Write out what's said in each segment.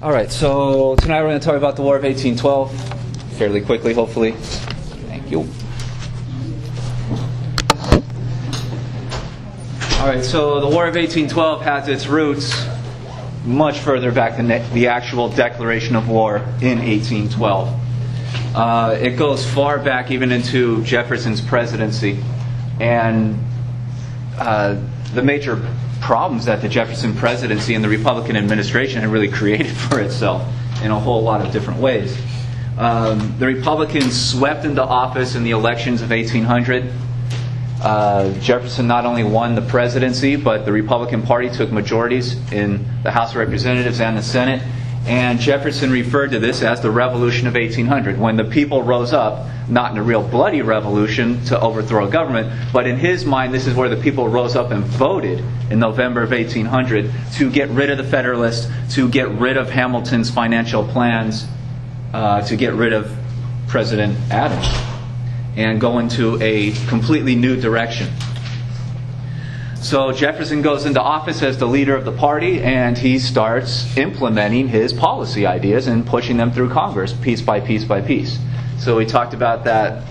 All right, so tonight we're going to talk about the War of 1812, fairly quickly, hopefully. Thank you. All right, so the War of 1812 has its roots much further back than the actual declaration of war in 1812. It goes far back even into Jefferson's presidency, and the major problems that the Jefferson presidency and the Republican administration had really created for itself in a whole lot of different ways. The Republicans swept into office in the elections of 1800. Jefferson not only won the presidency, but the Republican Party took majorities in the House of Representatives and the Senate. And Jefferson referred to this as the Revolution of 1800, when the people rose up, not in a real bloody revolution to overthrow a government, but in his mind, this is where the people rose up and voted in November of 1800 to get rid of the Federalists, to get rid of Hamilton's financial plans, to get rid of President Adams, and go into a completely new direction. So Jefferson goes into office as the leader of the party, and he starts implementing his policy ideas and pushing them through Congress piece by piece by piece. So we talked about that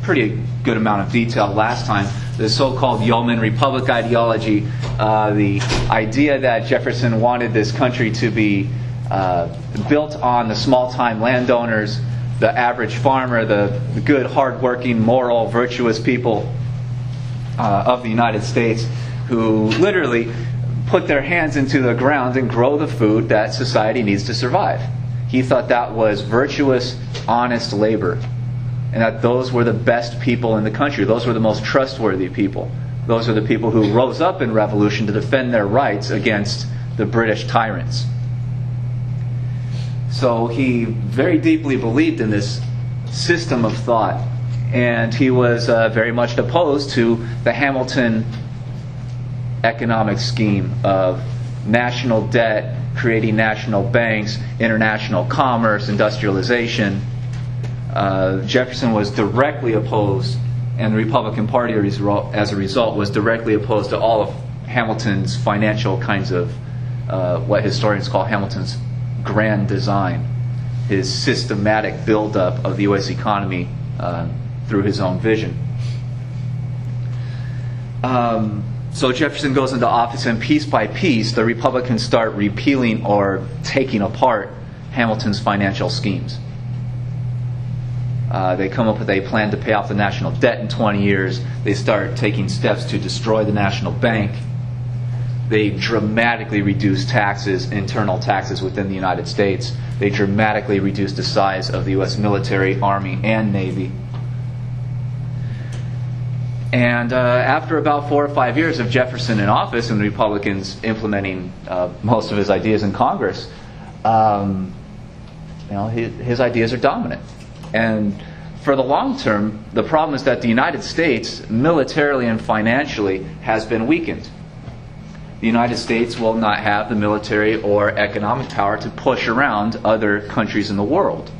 pretty good amount of detail last time. The so-called Yeoman Republic ideology, the idea that Jefferson wanted this country to be built on the small-time landowners, the average farmer, the good, hard-working, moral, virtuous people of the United States, who literally put their hands into the ground and grow the food that society needs to survive. He thought that was virtuous, honest labor, and that those were the best people in the country. Those were the most trustworthy people. Those are the people who rose up in revolution to defend their rights against the British tyrants. So he very deeply believed in this system of thought, and he was very much opposed to the Hamilton economic scheme of national debt, creating national banks, international commerce, industrialization. Jefferson was directly opposed, and the Republican Party, as a result, was directly opposed to all of Hamilton's financial kinds of what historians call Hamilton's grand design, his systematic buildup of the U.S. economy through his own vision. So Jefferson goes into office, and piece by piece, the Republicans start repealing or taking apart Hamilton's financial schemes. They come up with a plan to pay off the national debt in 20 years. They start taking steps to destroy the national bank. They dramatically reduce taxes, internal taxes within the United States. They dramatically reduce the size of the U.S. military, Army, and Navy. And after about 4 or 5 years of Jefferson in office and the Republicans implementing most of his ideas in Congress, his ideas are dominant. And for the long term, the problem is that the United States, militarily and financially, has been weakened. The United States will not have the military or economic power to push around other countries in the world.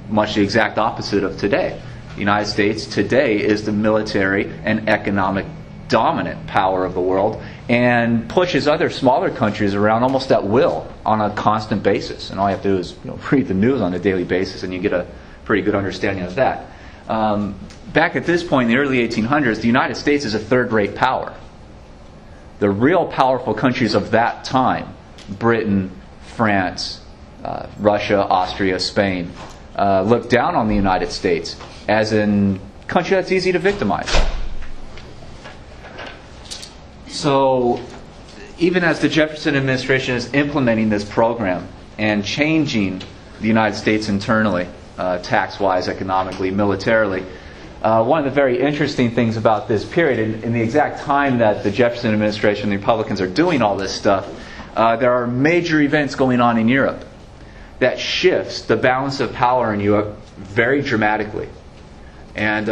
Much the exact opposite of today. The United States today is the military and economic dominant power of the world, and pushes other smaller countries around almost at will on a constant basis. And all you have to do is read the news on a daily basis, and you get a pretty good understanding of that. Back at this point in the early 1800s, the United States is a third-rate power. The real powerful countries of that time, Britain, France, Russia, Austria, Spain, looked down on the United States as a country that's easy to victimize. So even as the Jefferson administration is implementing this program and changing the United States internally, tax-wise, economically, militarily, one of the very interesting things about this period, in the exact time that the Jefferson administration and the Republicans are doing all this stuff, there are major events going on in Europe that shifts the balance of power in Europe very dramatically. And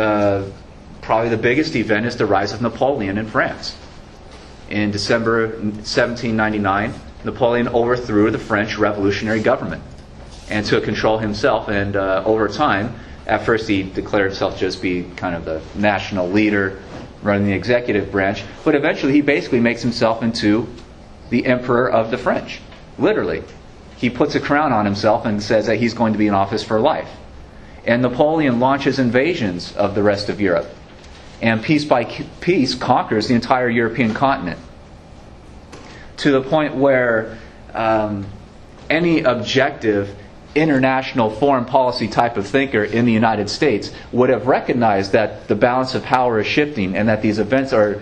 probably the biggest event is the rise of Napoleon in France. In December 1799, Napoleon overthrew the French revolutionary government and took control himself, and over time, at first he declared himself just be kind of the national leader running the executive branch, but eventually he basically makes himself into the emperor of the French. Literally. He puts a crown on himself and says that he's going to be in office for life. And Napoleon launches invasions of the rest of Europe. And piece by piece conquers the entire European continent. To the point where any objective international foreign policy type of thinker in the United States would have recognized that the balance of power is shifting and that these events are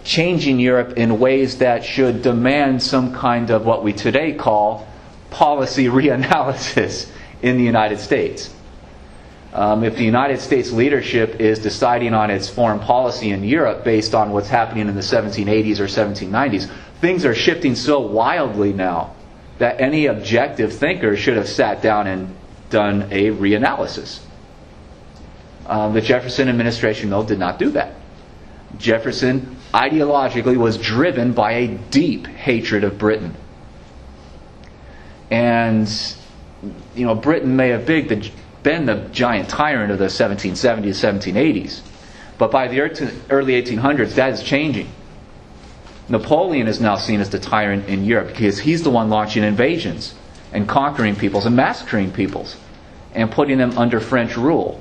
changing Europe in ways that should demand some kind of what we today call policy reanalysis in the United States. If the United States leadership is deciding on its foreign policy in Europe based on what's happening in the 1780s or 1790s, things are shifting so wildly now that any objective thinker should have sat down and done a reanalysis. The Jefferson administration, though, did not do that. Jefferson ideologically was driven by a deep hatred of Britain. And, Britain may have been the giant tyrant of the 1770s, 1780s. But by the early 1800s, that is changing. Napoleon is now seen as the tyrant in Europe because he's the one launching invasions and conquering peoples and massacring peoples and putting them under French rule.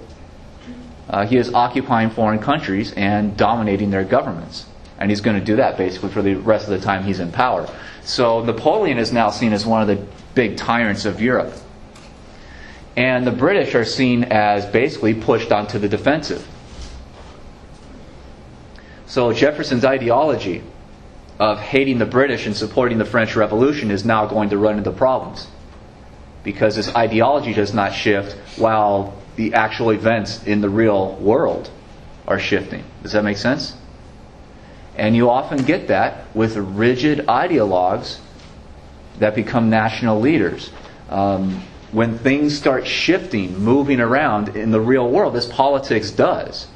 He is occupying foreign countries and dominating their governments. And he's going to do that basically for the rest of the time he's in power. So Napoleon is now seen as one of the big tyrants of Europe. And the British are seen as basically pushed onto the defensive. So Jefferson's ideology of hating the British and supporting the French Revolution is now going to run into problems. Because his ideology does not shift while the actual events in the real world are shifting. Does that make sense? And you often get that with rigid ideologues that become national leaders. When things start shifting, moving around in the real world, as politics does,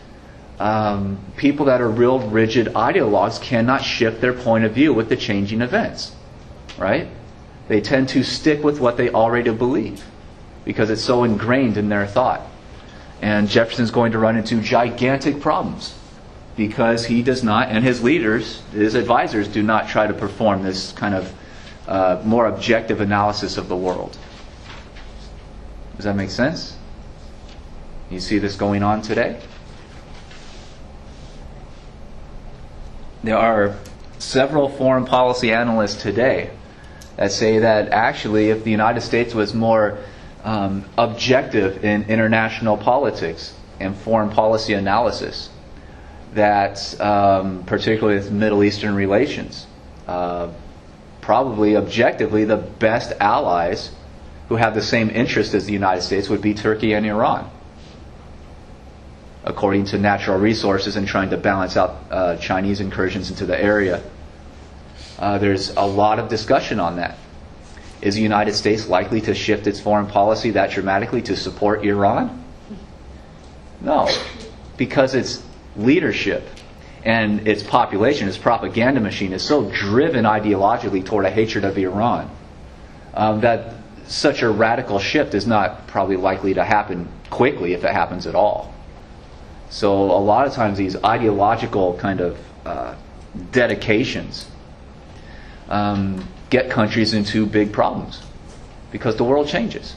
people that are real rigid ideologues cannot shift their point of view with the changing events. Right? They tend to stick with what they already believe because it's so ingrained in their thought. And Jefferson's going to run into gigantic problems because he does not, and his leaders, his advisors, do not try to perform this kind of more objective analysis of the world. Does that make sense? You see this going on today? There are several foreign policy analysts today that say that actually if the United States was more objective in international politics and foreign policy analysis, that particularly with Middle Eastern relations, probably objectively the best allies who have the same interest as the United States would be Turkey and Iran, according to natural resources and trying to balance out Chinese incursions into the area. There's a lot of discussion on that. Is the United States likely to shift its foreign policy that dramatically to support Iran? No, because its leadership and its population, its propaganda machine is so driven ideologically toward a hatred of Iran that such a radical shift is not probably likely to happen quickly, if it happens at all. So a lot of times these ideological kind of dedications get countries into big problems because the world changes.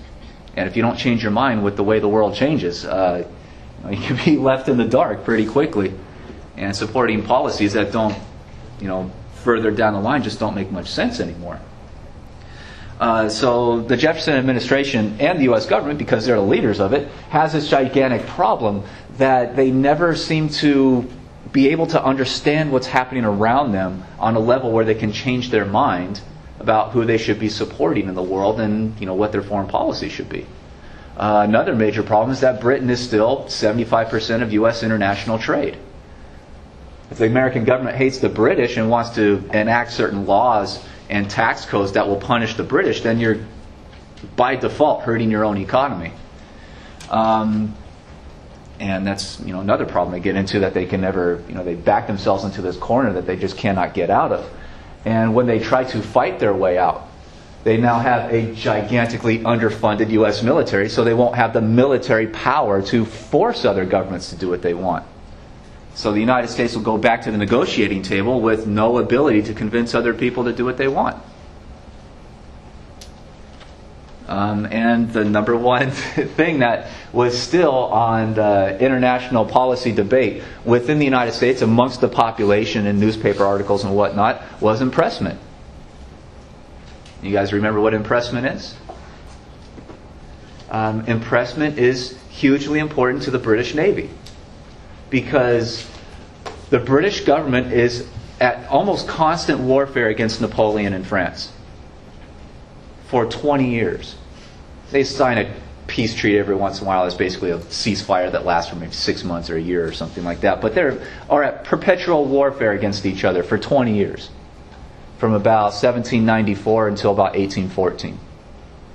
And if you don't change your mind with the way the world changes, you can be left in the dark pretty quickly. And supporting policies that don't, further down the line just don't make much sense anymore. So the Jefferson administration and the U.S. government, because they're the leaders of it, has this gigantic problem that they never seem to be able to understand what's happening around them on a level where they can change their mind about who they should be supporting in the world and what their foreign policy should be. Another major problem is that Britain is still 75% of U.S. international trade. If the American government hates the British and wants to enact certain laws and tax codes that will punish the British, then you're by default hurting your own economy. And that's another problem they get into, that they can never, they back themselves into this corner that they just cannot get out of. And when they try to fight their way out, they now have a gigantically underfunded U.S. military, so they won't have the military power to force other governments to do what they want. So the United States will go back to the negotiating table with no ability to convince other people to do what they want. And the number one thing that was still on the international policy debate within the United States amongst the population in newspaper articles and whatnot was impressment. You guys remember what impressment is? Impressment is hugely important to the British Navy because the British government is at almost constant warfare against Napoleon and France for 20 years. They sign a peace treaty every once in a while. It's basically a ceasefire that lasts for maybe 6 months or a year or something like that. But they are at perpetual warfare against each other for 20 years. From about 1794 until about 1814.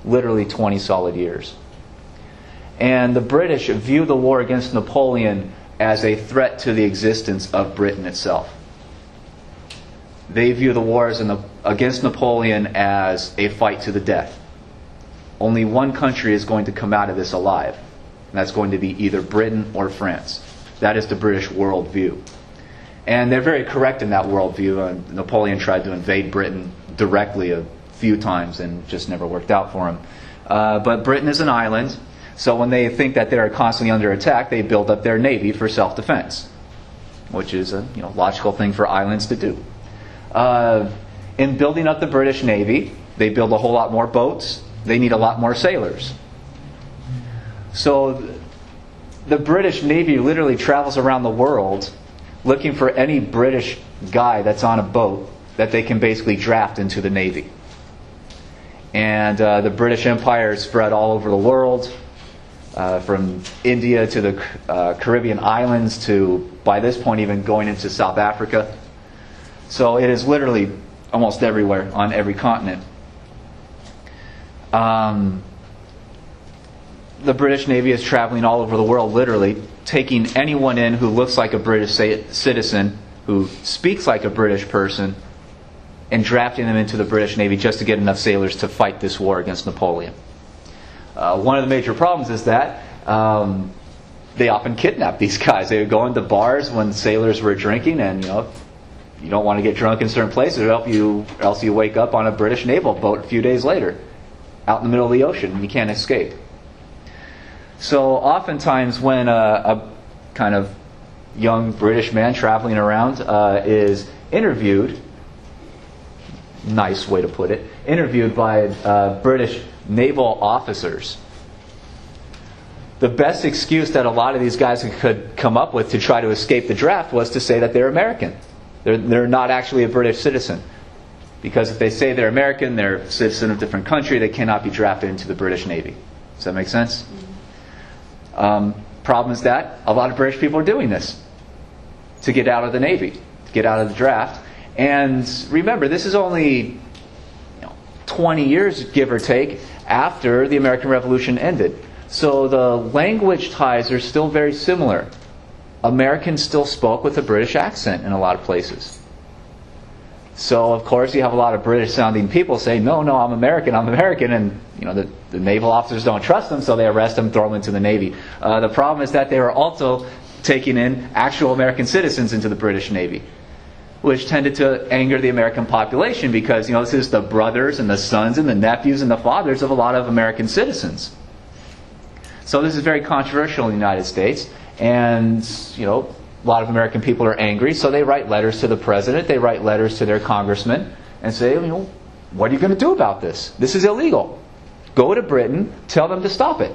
Literally 20 solid years. And the British view the war against Napoleon as a threat to the existence of Britain itself. They view the wars against Napoleon as a fight to the death. Only one country is going to come out of this alive. And that's going to be either Britain or France. That is the British worldview. And they're very correct in that worldview. Napoleon tried to invade Britain directly a few times and just never worked out for him. But Britain is an island, so when they think that they're constantly under attack, they build up their navy for self-defense, which is a logical thing for islands to do. In building up the British Navy, they build a whole lot more boats. They need a lot more sailors. So the British Navy literally travels around the world looking for any British guy that's on a boat that they can basically draft into the Navy. And the British Empire is spread all over the world, from India to the Caribbean islands to, by this point, even going into South Africa. So it is literally almost everywhere on every continent. The British Navy is traveling all over the world, literally, taking anyone in who looks like a British citizen, who speaks like a British person, and drafting them into the British Navy just to get enough sailors to fight this war against Napoleon. One of the major problems is that they often kidnap these guys. They would go into bars when sailors were drinking, and you don't want to get drunk in certain places, or else you wake up on a British naval boat a few days later, out in the middle of the ocean, and you can't escape. So oftentimes when a kind of young British man traveling around is interviewed, nice way to put it, interviewed by British naval officers, the best excuse that a lot of these guys could come up with to try to escape the draft was to say that they're American. They're not actually a British citizen. Because if they say they're American, they're a citizen of a different country, they cannot be drafted into the British Navy. Does that make sense? Problem is that a lot of British people are doing this to get out of the Navy, to get out of the draft. And remember, this is only 20 years, give or take, after the American Revolution ended. So the language ties are still very similar. Americans still spoke with a British accent in a lot of places. So, of course, you have a lot of British-sounding people saying, no, I'm American, and the naval officers don't trust them, so they arrest them, throw them into the Navy. The problem is that they were also taking in actual American citizens into the British Navy, which tended to anger the American population because, this is the brothers and the sons and the nephews and the fathers of a lot of American citizens. So this is very controversial in the United States, and, a lot of American people are angry, so they write letters to the president, they write letters to their congressmen, and say, what are you going to do about this? This is illegal. Go to Britain, tell them to stop it.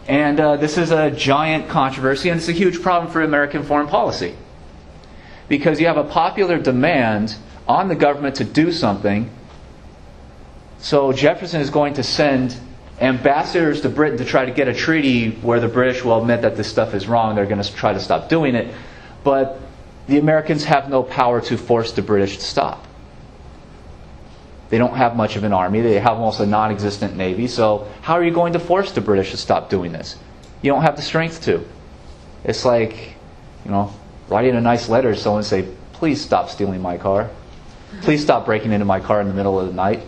And this is a giant controversy, and it's a huge problem for American foreign policy. Because you have a popular demand on the government to do something, so Jefferson is going to send ambassadors to Britain to try to get a treaty where the British will admit that this stuff is wrong. They're going to try to stop doing it. But the Americans have no power to force the British to stop. They don't have much of an army. They have almost a non-existent navy. So how are you going to force the British to stop doing this? You don't have the strength to. It's like, writing a nice letter to someone and say, please stop stealing my car. Please stop breaking into my car in the middle of the night.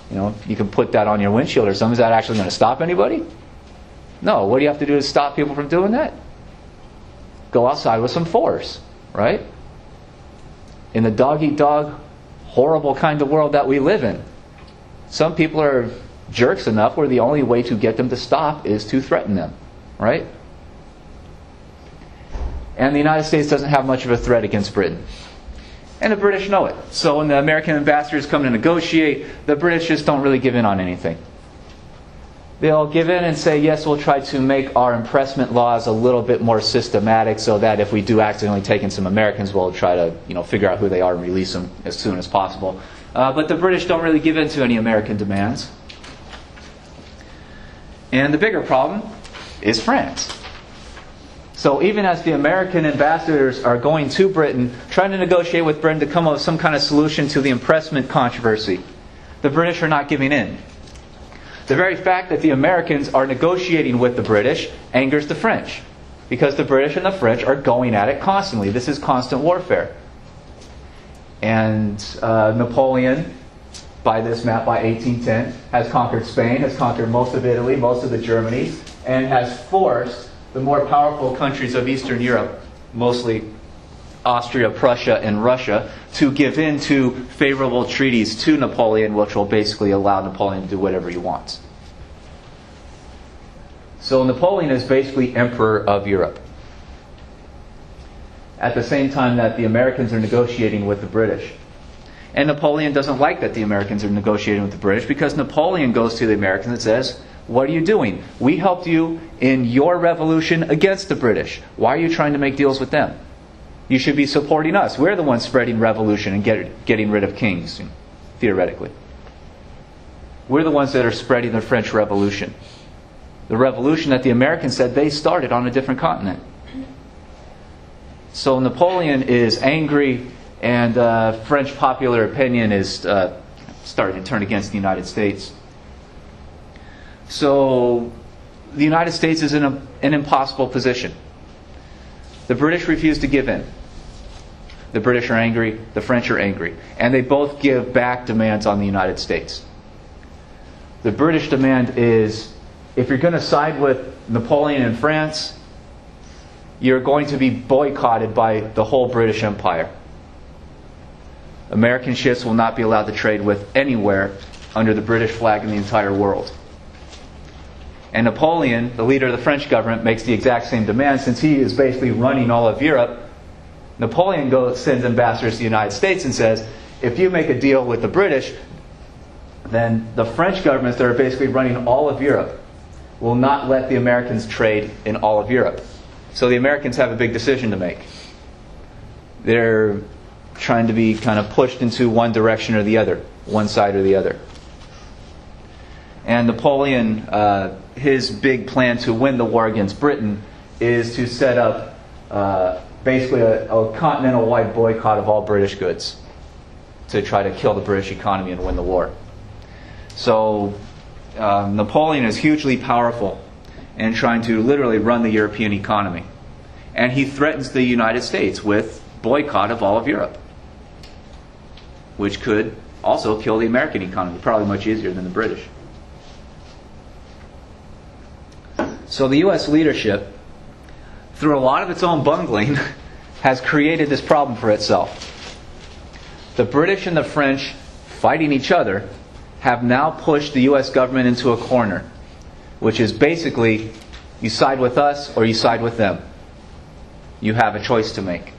You can put that on your windshield or something. Is that actually going to stop anybody? No. What do you have to do to stop people from doing that? Go outside with some force, right? In the dog-eat-dog, horrible kind of world that we live in, some people are jerks enough where the only way to get them to stop is to threaten them, right? And the United States doesn't have much of a threat against Britain. And the British know it. So when the American ambassadors come to negotiate, the British just don't really give in on anything. They'll give in and say, yes, we'll try to make our impressment laws a little bit more systematic so that if we do accidentally take in some Americans, we'll try to figure out who they are and release them as soon as possible. But the British don't really give in to any American demands. And the bigger problem is France. So even as the American ambassadors are going to Britain, trying to negotiate with Britain to come up with some kind of solution to the impressment controversy, the British are not giving in. The very fact that the Americans are negotiating with the British angers the French, because the British and the French are going at it constantly. This is constant warfare. And Napoleon, by this map, by 1810, has conquered Spain, has conquered most of Italy, most of the Germanies, and has forced the more powerful countries of Eastern Europe, mostly Austria, Prussia, and Russia, to give in to favorable treaties to Napoleon, which will basically allow Napoleon to do whatever he wants. So Napoleon is basically emperor of Europe. At the same time that the Americans are negotiating with the British. And Napoleon doesn't like that the Americans are negotiating with the British, because Napoleon goes to the Americans and says, what are you doing? We helped you in your revolution against the British. Why are you trying to make deals with them? You should be supporting us. We're the ones spreading revolution and getting rid of kings, theoretically. We're the ones that are spreading the French Revolution. The revolution that the Americans said they started on a different continent. So Napoleon is angry, and French popular opinion is starting to turn against the United States. So the United States is in an impossible position. The British refuse to give in. The British are angry, the French are angry. And they both give back demands on the United States. The British demand is, if you're going to side with Napoleon and France, you're going to be boycotted by the whole British Empire. American ships will not be allowed to trade with anywhere under the British flag in the entire world. And Napoleon, the leader of the French government, makes the exact same demand. Since he is basically running all of Europe, Napoleon sends ambassadors to the United States and says, if you make a deal with the British, then the French governments that are basically running all of Europe will not let the Americans trade in all of Europe. So the Americans have a big decision to make. They're trying to be kind of pushed into one direction or the other, one side or the other. And Napoleon, his big plan to win the war against Britain is to set up basically a continental-wide boycott of all British goods to try to kill the British economy and win the war. So Napoleon is hugely powerful and trying to literally run the European economy. And he threatens the United States with boycott of all of Europe, which could also kill the American economy, probably much easier than the British. So the U.S. leadership, through a lot of its own bungling, has created this problem for itself. The British and the French, fighting each other, have now pushed the U.S. government into a corner, which is basically, you side with us or you side with them. You have a choice to make.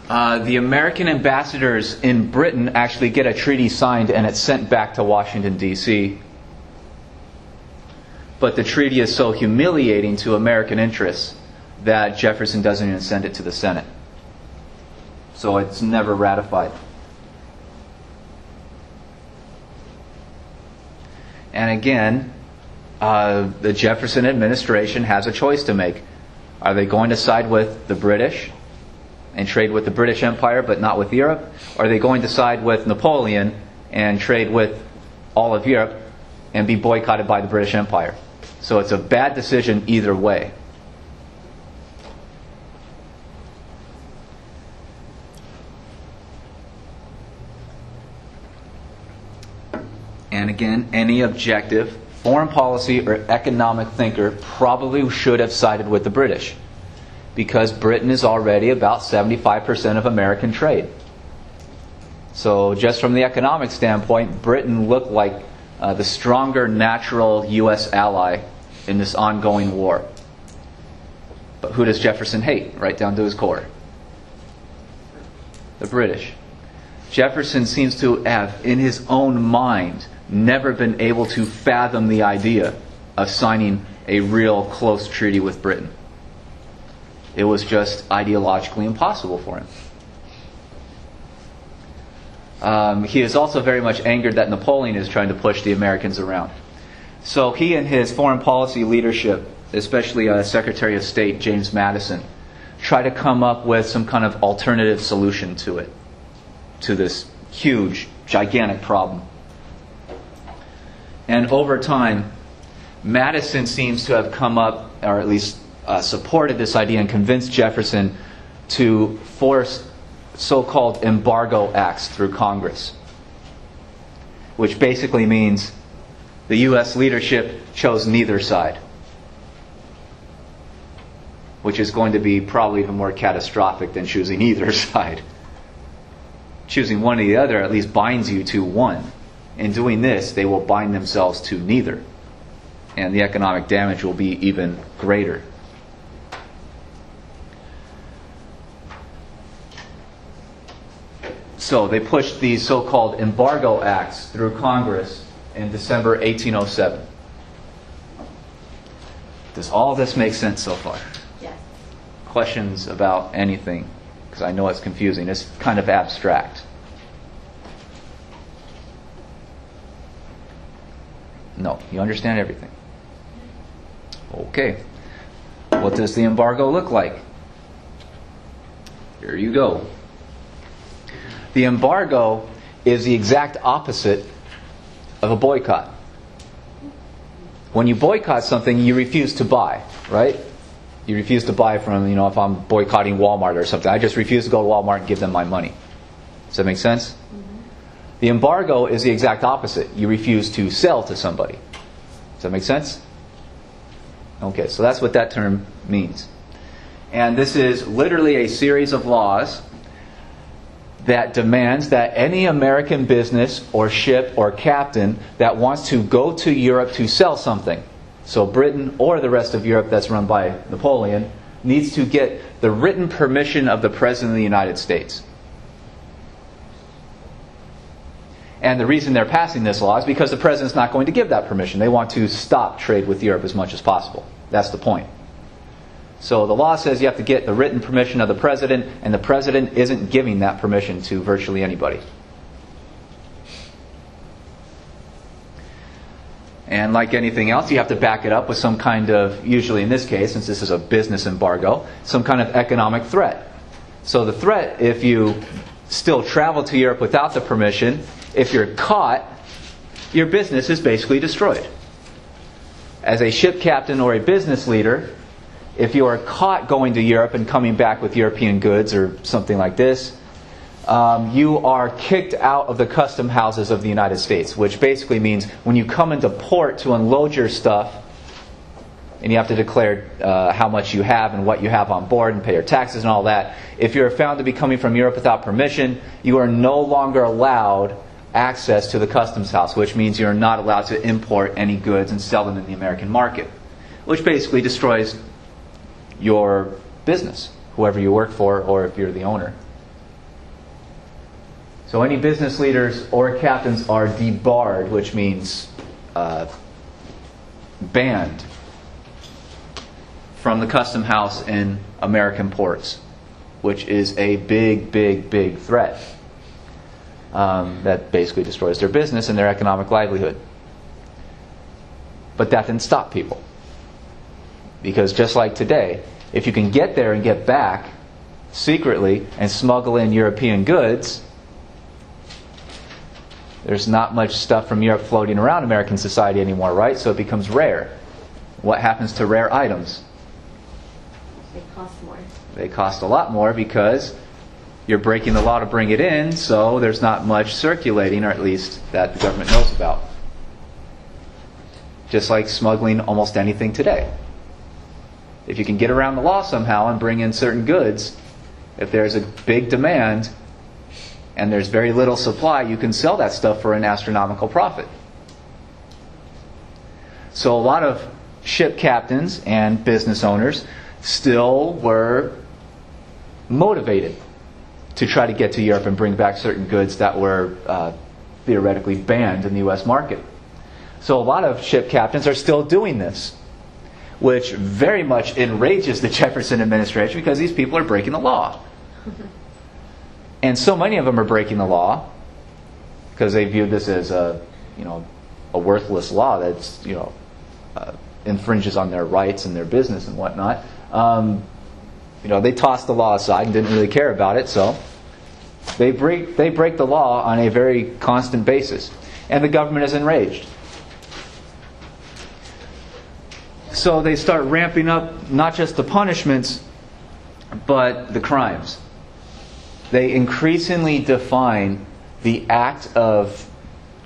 The American ambassadors in Britain actually get a treaty signed and it's sent back to Washington, D.C., but the treaty is so humiliating to American interests that Jefferson doesn't even send it to the Senate. So it's never ratified. And again, the Jefferson administration has a choice to make. Are they going to side with the British and trade with the British Empire but not with Europe? Or are they going to side with Napoleon and trade with all of Europe and be boycotted by the British Empire? So it's a bad decision either way. And again, any objective foreign policy or economic thinker probably should have sided with the British, because Britain is already about 75% of American trade. So just from the economic standpoint, Britain looked like the stronger natural U.S. ally in this ongoing war. But who does Jefferson hate, right down to his core? The British. Jefferson seems to have, in his own mind, never been able to fathom the idea of signing a real close treaty with Britain. It was just ideologically impossible for him. He is also very much angered that Napoleon is trying to push the Americans around. So he and his foreign policy leadership, especially Secretary of State James Madison, try to come up with some kind of alternative solution to it, to this huge, gigantic problem. And over time, Madison seems to have come up, or at least supported this idea and convinced Jefferson to force so-called embargo acts through Congress, which basically means the U.S. leadership chose neither side, which is going to be probably even more catastrophic than choosing either side. Choosing one or the other at least binds you to one. In doing this, they will bind themselves to neither, and the economic damage will be even greater. So they pushed these so-called embargo acts through Congress in December 1807. Does all this make sense so far? Yes. Questions about anything? Because I know it's confusing. It's kind of abstract. No, you understand everything. Okay. What does the embargo look like? Here you go. The embargo is the exact opposite of a boycott. When you boycott something, you refuse to buy, right? You refuse to buy from, if I'm boycotting Walmart or something, I just refuse to go to Walmart and give them my money. Does that make sense? Mm-hmm. The embargo is the exact opposite. You refuse to sell to somebody. Does that make sense? Okay, so that's what that term means. And this is literally a series of laws that demands that any American business or ship or captain that wants to go to Europe to sell something, so Britain or the rest of Europe that's run by Napoleon, needs to get the written permission of the President of the United States. And the reason they're passing this law is because the President's not going to give that permission. They want to stop trade with Europe as much as possible. That's the point. So the law says you have to get the written permission of the President, and the President isn't giving that permission to virtually anybody. And like anything else, you have to back it up with some kind of, usually in this case, since this is a business embargo, some kind of economic threat. So the threat, if you still travel to Europe without the permission, if you're caught, your business is basically destroyed. As a ship captain or a business leader, if you are caught going to Europe and coming back with European goods or something like this, you are kicked out of the custom houses of the United States, which basically means when you come into port to unload your stuff, and you have to declare how much you have and what you have on board and pay your taxes and all that, if you're found to be coming from Europe without permission, you are no longer allowed access to the customs house, which means you're not allowed to import any goods and sell them in the American market, which basically destroys your business, whoever you work for, or if you're the owner. So any business leaders or captains are debarred, which means banned from the custom house in American ports, which is a big, big, big threat that basically destroys their business and their economic livelihood. But that didn't stop people. Because just like today, if you can get there and get back secretly and smuggle in European goods, there's not much stuff from Europe floating around American society anymore, right? So it becomes rare. What happens to rare items? They cost more. They cost a lot more because you're breaking the law to bring it in, so there's not much circulating, or at least that the government knows about. Just like smuggling almost anything today. If you can get around the law somehow and bring in certain goods, if there's a big demand, and there's very little supply, you can sell that stuff for an astronomical profit. So a lot of ship captains and business owners still were motivated to try to get to Europe and bring back certain goods that were theoretically banned in the U.S. market. So a lot of ship captains are still doing this, which very much enrages the Jefferson administration because these people are breaking the law. And so many of them are breaking the law because they viewed this as a worthless law that's infringes on their rights and their business and whatnot. They tossed the law aside and didn't really care about it, so they break the law on a very constant basis, and the government is enraged. So they start ramping up not just the punishments, but the crimes. They increasingly define the act of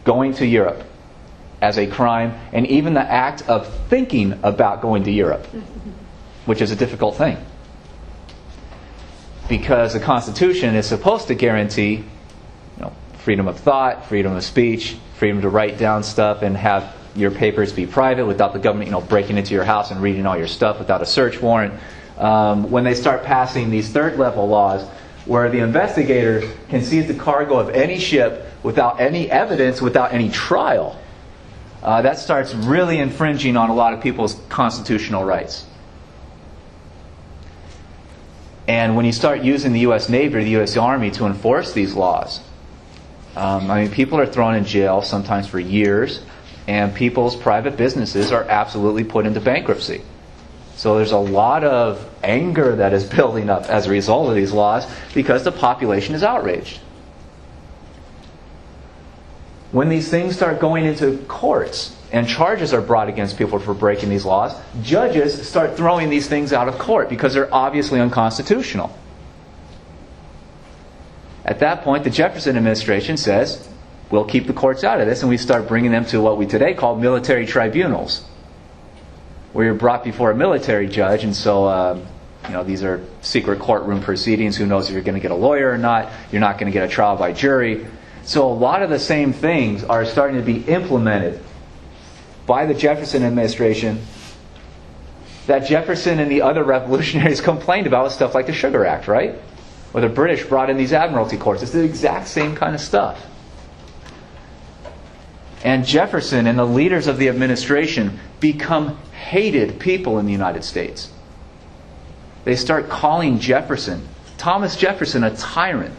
going to Europe as a crime, and even the act of thinking about going to Europe, which is a difficult thing. Because the Constitution is supposed to guarantee freedom of thought, freedom of speech, freedom to write down stuff and have your papers be private without the government breaking into your house and reading all your stuff without a search warrant. When they start passing these third-level laws where the investigator can seize the cargo of any ship without any evidence, without any trial, that starts really infringing on a lot of people's constitutional rights. And when you start using the U.S. Navy or the U.S. Army to enforce these laws, people are thrown in jail sometimes for years, and people's private businesses are absolutely put into bankruptcy. So there's a lot of anger that is building up as a result of these laws because the population is outraged. When these things start going into courts and charges are brought against people for breaking these laws, judges start throwing these things out of court because they're obviously unconstitutional. At that point, the Jefferson administration says, we'll keep the courts out of this, and we start bringing them to what we today call military tribunals, where you're brought before a military judge, and so these are secret courtroom proceedings. Who knows if you're going to get a lawyer or not? You're not going to get a trial by jury. So a lot of the same things are starting to be implemented by the Jefferson administration that Jefferson and the other revolutionaries complained about with stuff like the Sugar Act, right? Or the British brought in these admiralty courts. It's the exact same kind of stuff. And Jefferson and the leaders of the administration become hated people in the United States. They start calling Thomas Jefferson, a tyrant,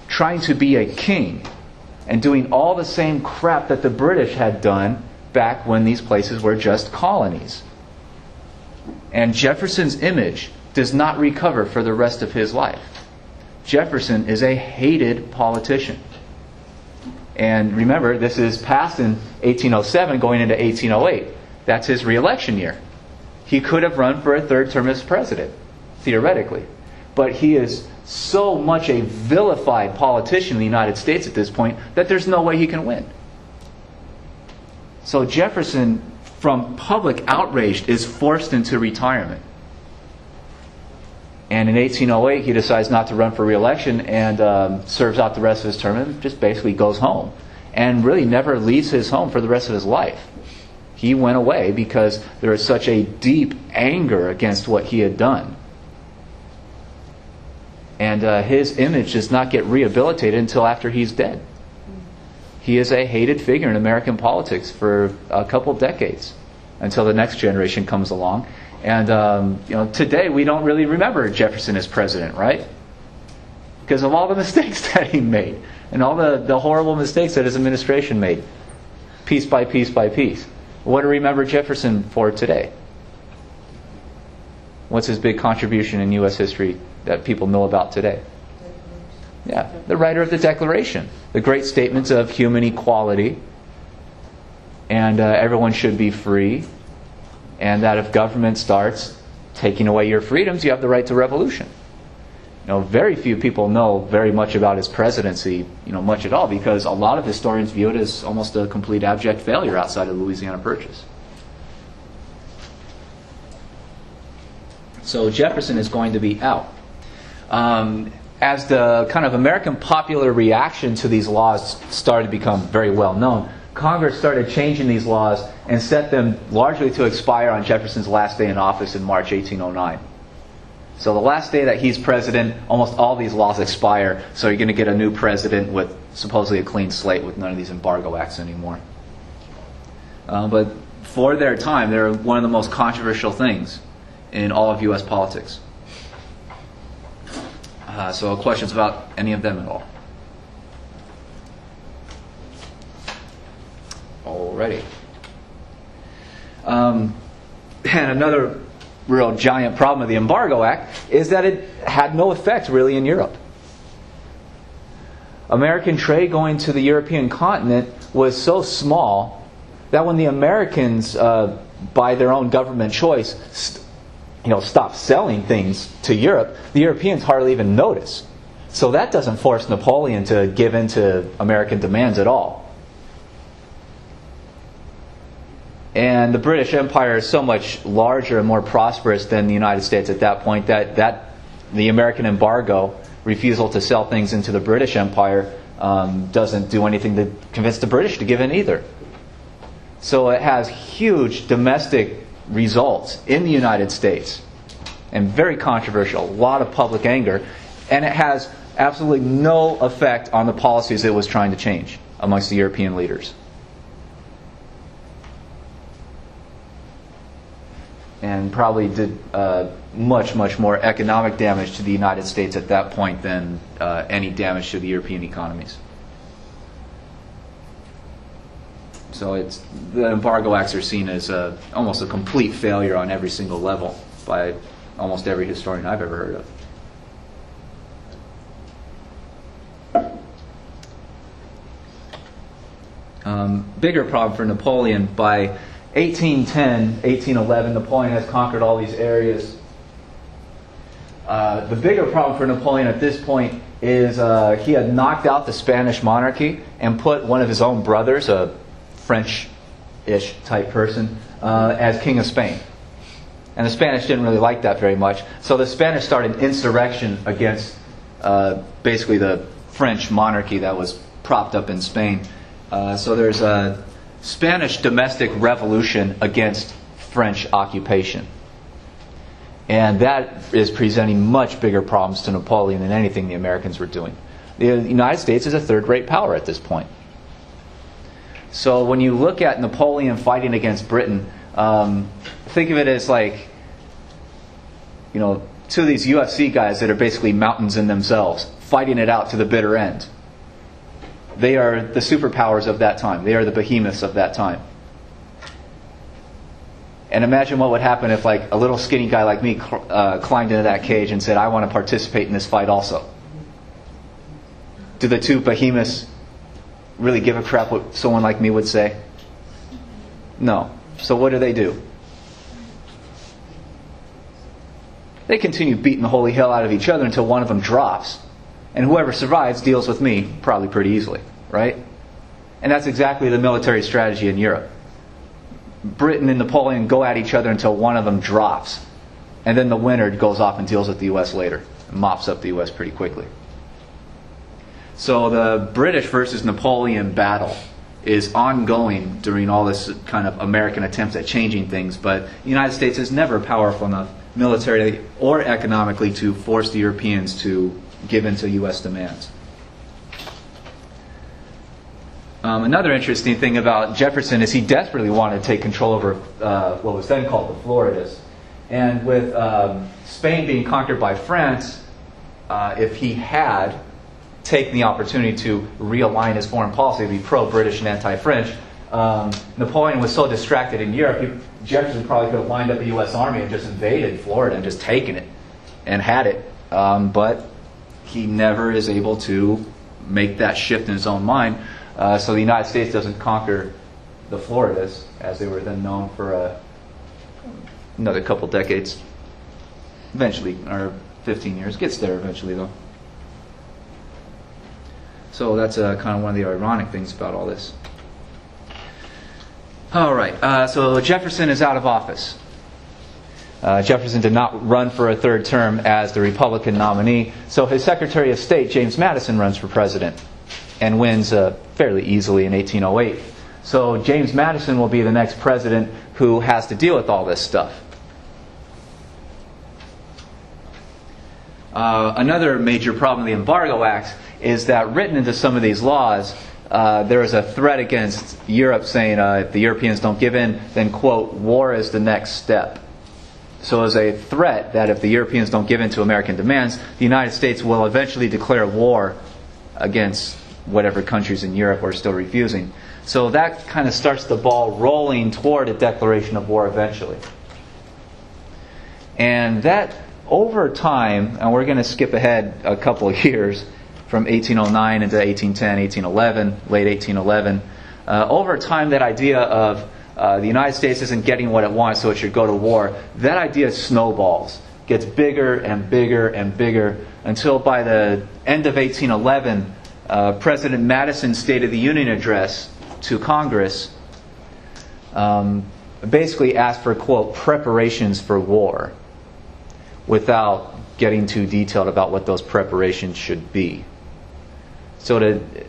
trying to be a king, and doing all the same crap that the British had done back when these places were just colonies. And Jefferson's image does not recover for the rest of his life. Jefferson is a hated politician. And remember, this is passed in 1807, going into 1808. That's his re-election year. He could have run for a third term as president, theoretically. But he is so much a vilified politician in the United States at this point that there's no way he can win. So Jefferson, from public outrage, is forced into retirement. And in 1808, he decides not to run for re-election and serves out the rest of his term and just basically goes home. And really never leaves his home for the rest of his life. He went away because there was such a deep anger against what he had done. And his image does not get rehabilitated until after he's dead. He is a hated figure in American politics for a couple decades until the next generation comes along. And today we don't really remember Jefferson as president, right? Because of all the mistakes that he made and all the horrible mistakes that his administration made, piece by piece by piece. What do we remember Jefferson for today? What's his big contribution in U.S. history that people know about today? Yeah, the writer of the Declaration. The great statements of human equality and everyone should be free, and that if government starts taking away your freedoms, you have the right to revolution. Very few people know very much about his presidency, much at all, because a lot of historians view it as almost a complete abject failure outside of the Louisiana Purchase. So Jefferson is going to be out. as the kind of American popular reaction to these laws started to become very well known, Congress started changing these laws and set them largely to expire on Jefferson's last day in office in March 1809. So the last day that he's president, almost all these laws expire, so you're going to get a new president with supposedly a clean slate with none of these embargo acts anymore. But for their time, they're one of the most controversial things in all of U.S. politics. So questions about any of them at all? Alrighty. And another real giant problem of the Embargo Act is that it had no effect really in Europe. American trade going to the European continent was so small that when the Americans, by their own government choice, stopped selling things to Europe, the Europeans hardly even notice. So that doesn't force Napoleon to give in to American demands at all. And the British Empire is so much larger and more prosperous than the United States at that point that the American embargo, refusal to sell things into the British Empire, doesn't do anything to convince the British to give in either. So it has huge domestic results in the United States and very controversial, a lot of public anger, and it has absolutely no effect on the policies it was trying to change amongst the European leaders. And probably did much, much more economic damage to the United States at that point than any damage to the European economies. So the embargo acts are seen as almost a complete failure on every single level by almost every historian I've ever heard of. Bigger problem for Napoleon. By 1810, 1811, Napoleon has conquered all these areas. The bigger problem for Napoleon at this point is he had knocked out the Spanish monarchy and put one of his own brothers, a French-ish type person, as king of Spain. And the Spanish didn't really like that very much. So the Spanish started an insurrection against basically the French monarchy that was propped up in Spain. So there's a Spanish domestic revolution against French occupation. And that is presenting much bigger problems to Napoleon than anything the Americans were doing. The United States is a third-rate power at this point. So when you look at Napoleon fighting against Britain, think of it as like, two of these UFC guys that are basically mountains in themselves, fighting it out to the bitter end. They are the superpowers of that time. They are the behemoths of that time. And imagine what would happen if a little skinny guy like me climbed into that cage and said, I want to participate in this fight also. Do the two behemoths really give a crap what someone like me would say? No. So what do? They continue beating the holy hell out of each other until one of them drops. And whoever survives deals with me probably pretty easily, right? And that's exactly the military strategy in Europe. Britain and Napoleon go at each other until one of them drops. And then the winner goes off and deals with the U.S. later. And mops up the U.S. pretty quickly. So the British versus Napoleon battle is ongoing during all this kind of American attempts at changing things. But the United States is never powerful enough militarily or economically to force the Europeans to give in to U.S. demands. Another interesting thing about Jefferson is he desperately wanted to take control over what was then called the Floridas. And with Spain being conquered by France, if he had taken the opportunity to realign his foreign policy to be pro-British and anti-French, Napoleon was so distracted in Europe, Jefferson probably could have lined up a U.S. army and just invaded Florida and just taken it and had it. But he never is able to make that shift in his own mind. So the United States doesn't conquer the Floridas, as they were then known, for another couple decades. Eventually, or 15 years. Gets there eventually, though. So that's kind of one of the ironic things about all this. All right, so Jefferson is out of office. Jefferson did not run for a third term as the Republican nominee, so his Secretary of State, James Madison, runs for president and wins fairly easily in 1808. So James Madison will be the next president who has to deal with all this stuff. Another major problem of the Embargo Acts is that written into some of these laws, there is a threat against Europe saying if the Europeans don't give in, then, quote, war is the next step. So as a threat that if the Europeans don't give in to American demands, the United States will eventually declare war against whatever countries in Europe are still refusing. So that kind of starts the ball rolling toward a declaration of war eventually. And that, over time, and we're going to skip ahead a couple of years, from 1809 into 1810, 1811, late 1811, over time that idea of the United States isn't getting what it wants, so it should go to war, that idea snowballs, gets bigger and bigger and bigger, until by the end of 1811, President Madison's State of the Union address to Congress basically asked for, quote, preparations for war, without getting too detailed about what those preparations should be. So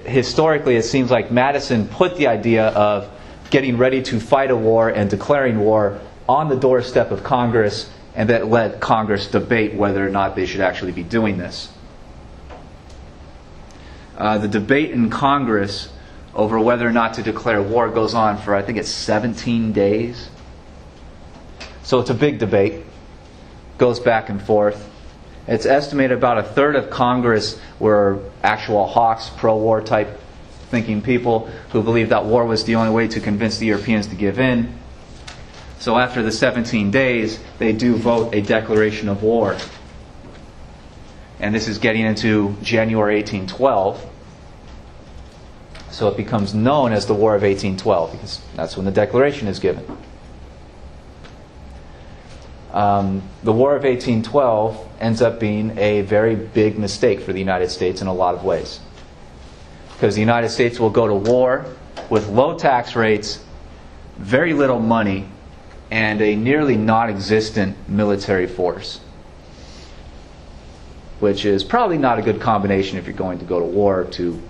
historically, it seems like Madison put the idea of getting ready to fight a war and declaring war on the doorstep of Congress, and that let Congress debate whether or not they should actually be doing this. The debate in Congress over whether or not to declare war goes on for, I think it's 17 days. So it's a big debate. Goes back and forth. It's estimated about a third of Congress were actual hawks, pro-war type thinking people who believed that war was the only way to convince the Europeans to give in. So after the 17 days, they do vote a declaration of war. And this is getting into January 1812. So it becomes known as the War of 1812, because that's when the declaration is given. The War of 1812 ends up being a very big mistake for the United States in a lot of ways. Because the United States will go to war with low tax rates, very little money, and a nearly non-existent military force. Which is probably not a good combination if you're going to go to war to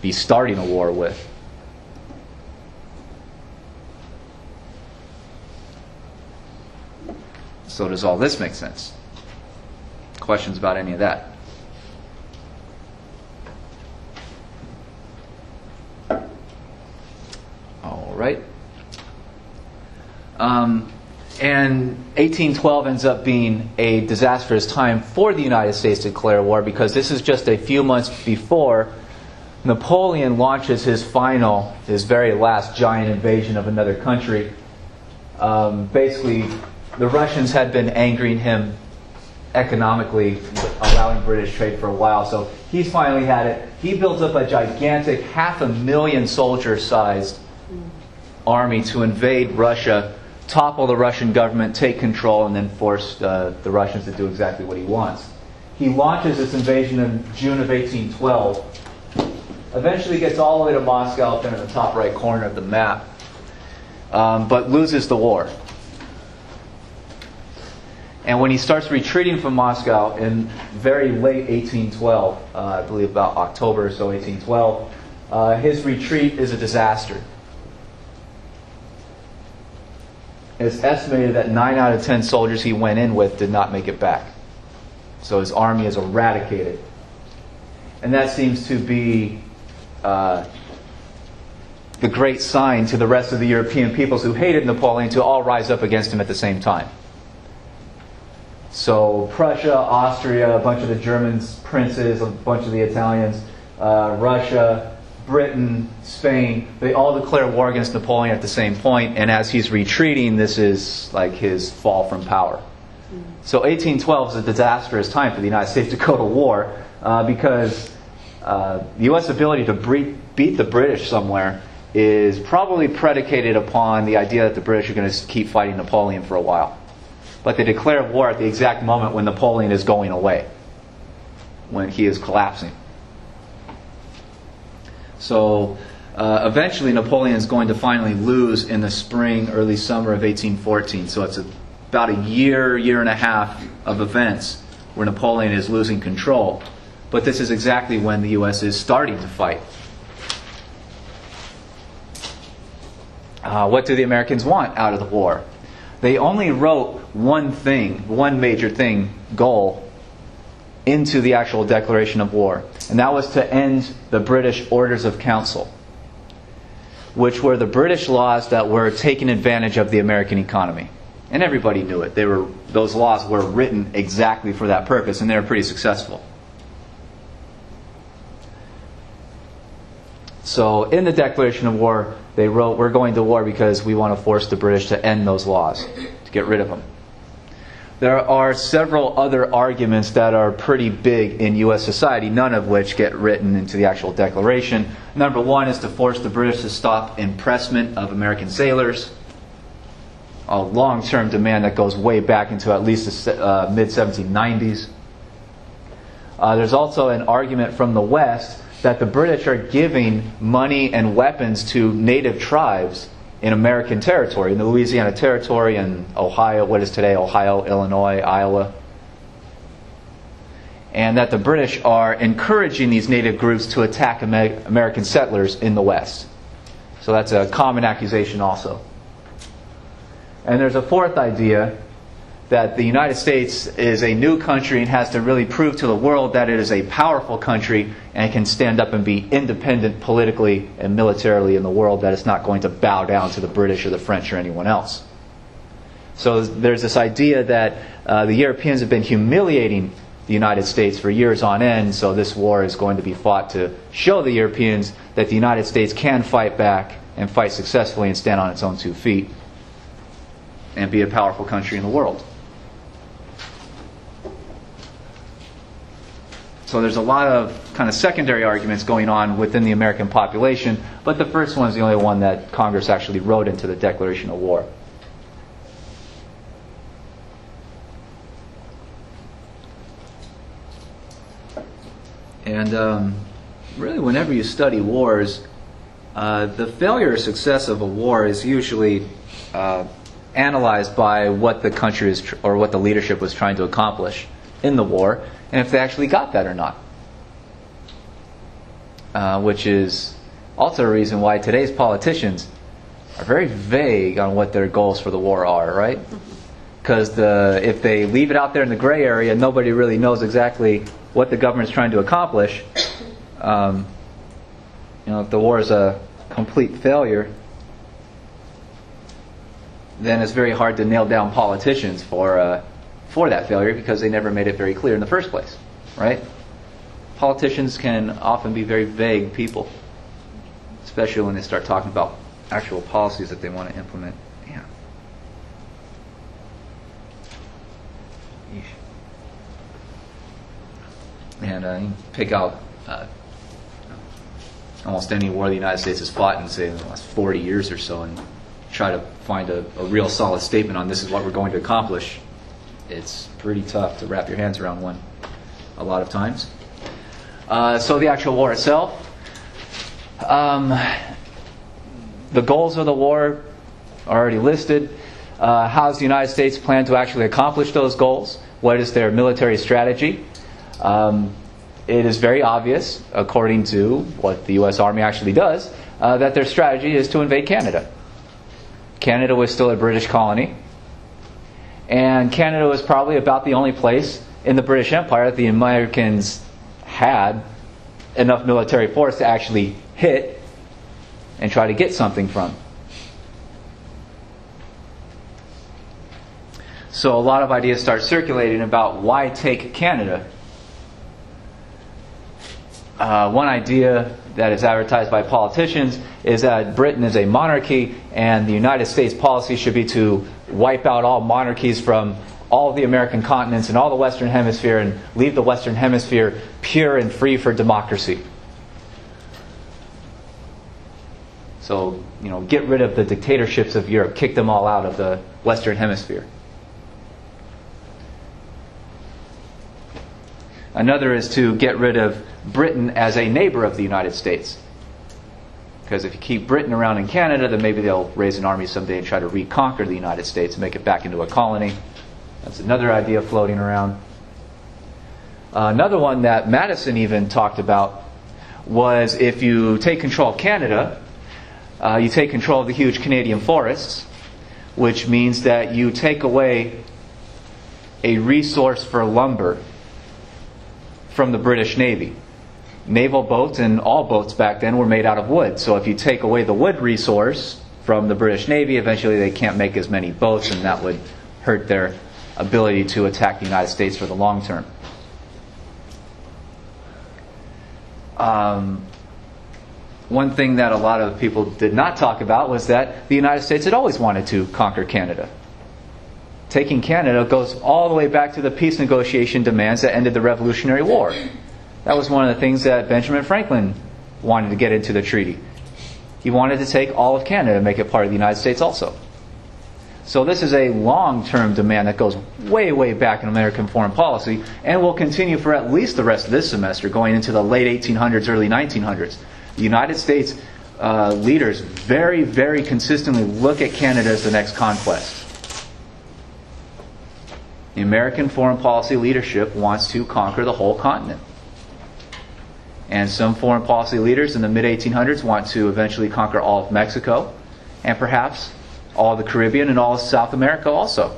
be starting a war with. So does all this make sense? Questions about any of that? All right. And 1812 ends up being a disastrous time for the United States to declare war, because this is just a few months before Napoleon launches his very last giant invasion of another country. Basically, the Russians had been angering him economically, allowing British trade for a while, so he's finally had it. He builds up a gigantic 500,000 soldier-sized army to invade Russia, topple the Russian government, take control, and then force the Russians to do exactly what he wants. He launches this invasion in June of 1812, eventually gets all the way to Moscow, up there in the top right corner of the map, but loses the war. And when he starts retreating from Moscow in very late 1812, I believe about October or so 1812, his retreat is a disaster. It's estimated that 9 out of 10 soldiers he went in with did not make it back. So his army is eradicated. And that seems to be the great sign to the rest of the European peoples who hated Napoleon to all rise up against him at the same time. So Prussia, Austria, a bunch of the German princes, a bunch of the Italians, Russia, Britain, Spain, they all declare war against Napoleon at the same point, and as he's retreating, this is like his fall from power. So 1812 is a disastrous time for the United States to go to war, because the U.S. ability to beat the British somewhere is probably predicated upon the idea that the British are going to keep fighting Napoleon for a while. But they declare war at the exact moment when Napoleon is going away, when he is collapsing. So eventually Napoleon is going to finally lose in the spring, early summer of 1814. So it's about a year, year and a half of events where Napoleon is losing control. But this is exactly when the U.S. is starting to fight. What do the Americans want out of the war? They only wrote one thing, one major thing, goal, into the actual declaration of war. And that was to end the British Orders of Council, which were the British laws that were taking advantage of the American economy. And everybody knew it. Those laws were written exactly for that purpose, and they were pretty successful. So in the declaration of war, they wrote, we're going to war because we want to force the British to end those laws, to get rid of them. There are several other arguments that are pretty big in U.S. society, none of which get written into the actual declaration. Number one is to force the British to stop impressment of American sailors. A long-term demand that goes way back into at least the mid-1790s. There's also an argument from the West that the British are giving money and weapons to native tribes in American territory, in the Louisiana Territory and Ohio, what is today Ohio, Illinois, Iowa. And that the British are encouraging these native groups to attack American settlers in the West. So that's a common accusation also. And there's a fourth idea, that the United States is a new country and has to really prove to the world that it is a powerful country and can stand up and be independent politically and militarily in the world, that it's not going to bow down to the British or the French or anyone else. So there's this idea that the Europeans have been humiliating the United States for years on end, so this war is going to be fought to show the Europeans that the United States can fight back and fight successfully and stand on its own 2 feet and be a powerful country in the world. So there's a lot of kind of secondary arguments going on within the American population, but the first one is the only one that Congress actually wrote into the Declaration of War. And really, whenever you study wars, the failure or success of a war is usually analyzed by what the country is or what the leadership was trying to accomplish in the war, and if they actually got that or not. Which is also a reason why today's politicians are very vague on what their goals for the war are, right? Because if they leave it out there in the gray area, nobody really knows exactly what the government's trying to accomplish. If the war is a complete failure, then it's very hard to nail down politicians for that failure, because they never made it very clear in the first place, right? Politicians can often be very vague people, especially when they start talking about actual policies that they want to implement. Yeah. And you pick out almost any war the United States has fought in, say, in the last 40 years or so, and try to find a real solid statement on this is what we're going to accomplish. It's pretty tough to wrap your hands around one a lot of times. So the actual war itself. The goals of the war are already listed. How does the United States plan to actually accomplish those goals? What is their military strategy? It is very obvious, according to what the U.S. Army actually does, that their strategy is to invade Canada. Canada was still a British colony. And Canada was probably about the only place in the British Empire that the Americans had enough military force to actually hit and try to get something from. So a lot of ideas start circulating about why take Canada. One idea that is advertised by politicians is that Britain is a monarchy and the United States policy should be to wipe out all monarchies from all the American continents and all the Western Hemisphere and leave the Western Hemisphere pure and free for democracy. So, get rid of the dictatorships of Europe, kick them all out of the Western Hemisphere. Another is to get rid of Britain as a neighbor of the United States. Because if you keep Britain around in Canada, then maybe they'll raise an army someday and try to reconquer the United States and make it back into a colony. That's another idea floating around. Another one that Madison even talked about was if you take control of Canada, you take control of the huge Canadian forests, which means that you take away a resource for lumber from the British Navy. Naval boats and all boats back then were made out of wood. So if you take away the wood resource from the British Navy, eventually they can't make as many boats, and that would hurt their ability to attack the United States for the long term. One thing that a lot of people did not talk about was that the United States had always wanted to conquer Canada. Taking Canada goes all the way back to the peace negotiation demands that ended the Revolutionary War. That was one of the things that Benjamin Franklin wanted to get into the treaty. He wanted to take all of Canada and make it part of the United States also. So this is a long-term demand that goes way, way back in American foreign policy and will continue for at least the rest of this semester, going into the late 1800s, early 1900s. The United States leaders very, very consistently look at Canada as the next conquest. The American foreign policy leadership wants to conquer the whole continent. And some foreign policy leaders in the mid-1800s want to eventually conquer all of Mexico, and perhaps all of the Caribbean and all of South America also.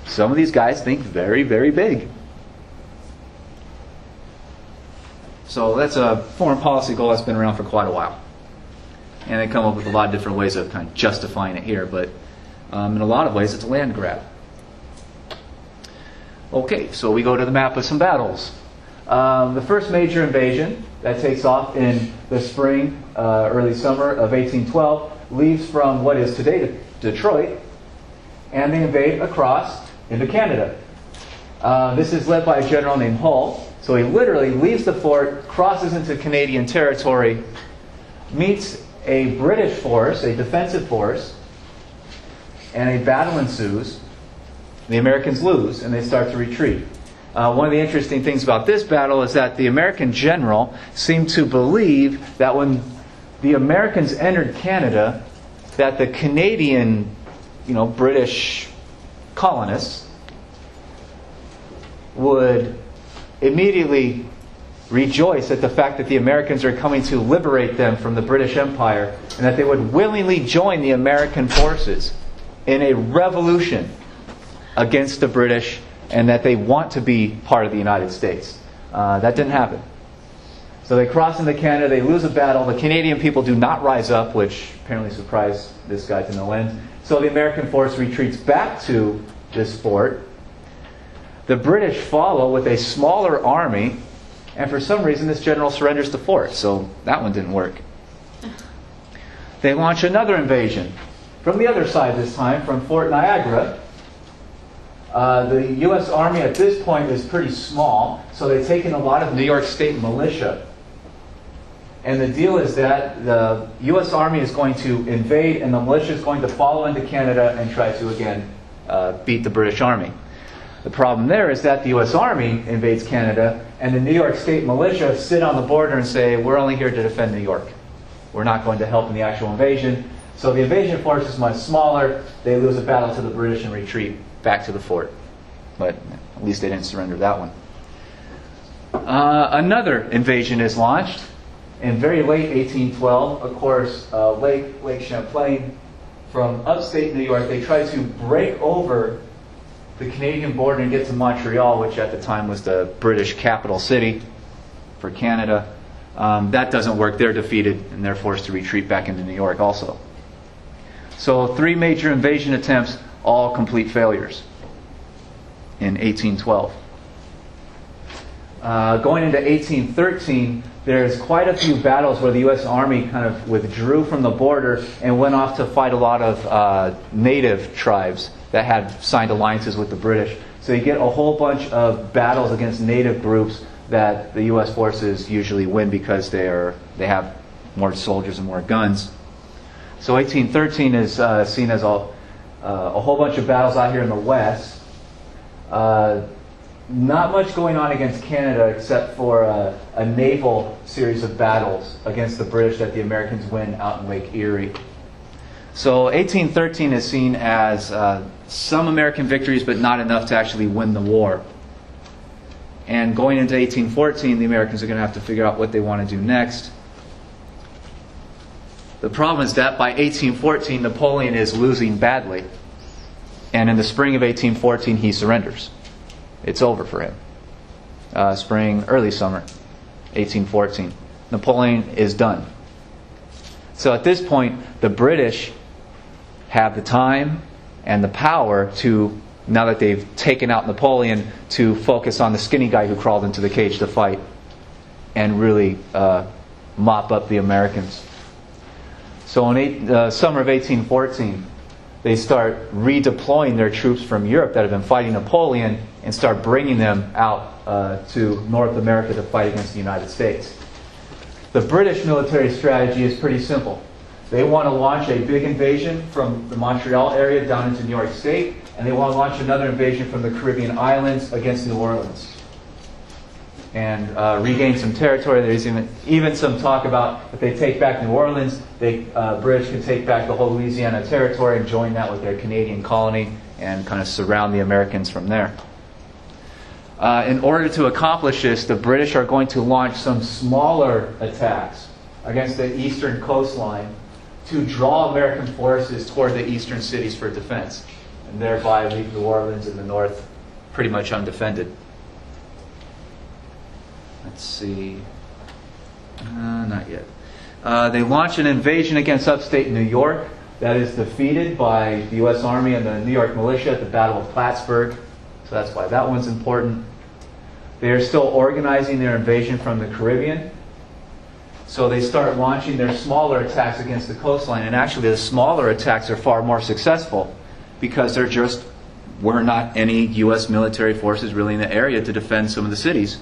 Some of these guys think very, very big. So that's a foreign policy goal that's been around for quite a while. And they come up with a lot of different ways of kind of justifying it here, but in a lot of ways it's a land grab. Okay, so we go to the map of some battles. The first major invasion that takes off in the spring, early summer of 1812 leaves from what is today Detroit, and they invade across into Canada. This is led by a general named Hull. So he literally leaves the fort, crosses into Canadian territory, meets a British force, a defensive force, and a battle ensues. The Americans lose, and they start to retreat. One of the interesting things about this battle is that the American general seemed to believe that when the Americans entered Canada, that the Canadian, British colonists would immediately rejoice at the fact that the Americans are coming to liberate them from the British Empire, and that they would willingly join the American forces in a revolution against the British, and that they want to be part of the United States. That didn't happen. So they cross into Canada, they lose a battle, the Canadian people do not rise up, which apparently surprised this guy to no end. So the American force retreats back to this fort. The British follow with a smaller army, and for some reason this general surrenders the fort, so that one didn't work. They launch another invasion from the other side this time, from Fort Niagara. The U.S. Army at this point is pretty small, so they take in a lot of New York State militia. And the deal is that the U.S. Army is going to invade, and the militia is going to follow into Canada and try to, again, beat the British Army. The problem there is that the U.S. Army invades Canada, and the New York State militia sit on the border and say, we're only here to defend New York. We're not going to help in the actual invasion. So the invasion force is much smaller. They lose a battle to the British and retreat back to the fort. But at least they didn't surrender that one. Another invasion is launched in very late 1812. Of course, Lake Champlain from upstate New York. They try to break over the Canadian border and get to Montreal, which at the time was the British capital city for Canada. That doesn't work. They're defeated, and they're forced to retreat back into New York also. So 3 major invasion attempts, all complete failures in 1812. Going into 1813, there's quite a few battles where the U.S. Army kind of withdrew from the border and went off to fight a lot of native tribes that had signed alliances with the British. So you get a whole bunch of battles against native groups that the U.S. forces usually win because they have more soldiers and more guns. So 1813 is seen as a whole bunch of battles out here in the West. not much going on against Canada except for a naval series of battles against the British that the Americans win out in Lake Erie. So 1813 is seen as some American victories, but not enough to actually win the war. And going into 1814, the Americans are going to have to figure out what they want to do next. The problem is that by 1814, Napoleon is losing badly. And in the spring of 1814, he surrenders. It's over for him. Early summer, 1814. Napoleon is done. So at this point, the British have the time and the power to, now that they've taken out Napoleon, to focus on the skinny guy who crawled into the cage to fight and really mop up the Americans. So in summer of 1814, they start redeploying their troops from Europe that have been fighting Napoleon and start bringing them out to North America to fight against the United States. The British military strategy is pretty simple. They want to launch a big invasion from the Montreal area down into New York State, and they want to launch another invasion from the Caribbean islands against New Orleans and regain some territory. There's even some talk about if they take back New Orleans, British can take back the whole Louisiana territory and join that with their Canadian colony and kind of surround the Americans from there. In order to accomplish this, the British are going to launch some smaller attacks against the eastern coastline to draw American forces toward the eastern cities for defense, and thereby leave New Orleans in the north pretty much undefended. Let's see. Not yet. They launch an invasion against upstate New York that is defeated by the U.S. Army and the New York militia at the Battle of Plattsburgh. So that's why that one's important. They are still organizing their invasion from the Caribbean. So they start launching their smaller attacks against the coastline. And actually the smaller attacks are far more successful because there just were not any U.S. military forces really in the area to defend some of the cities,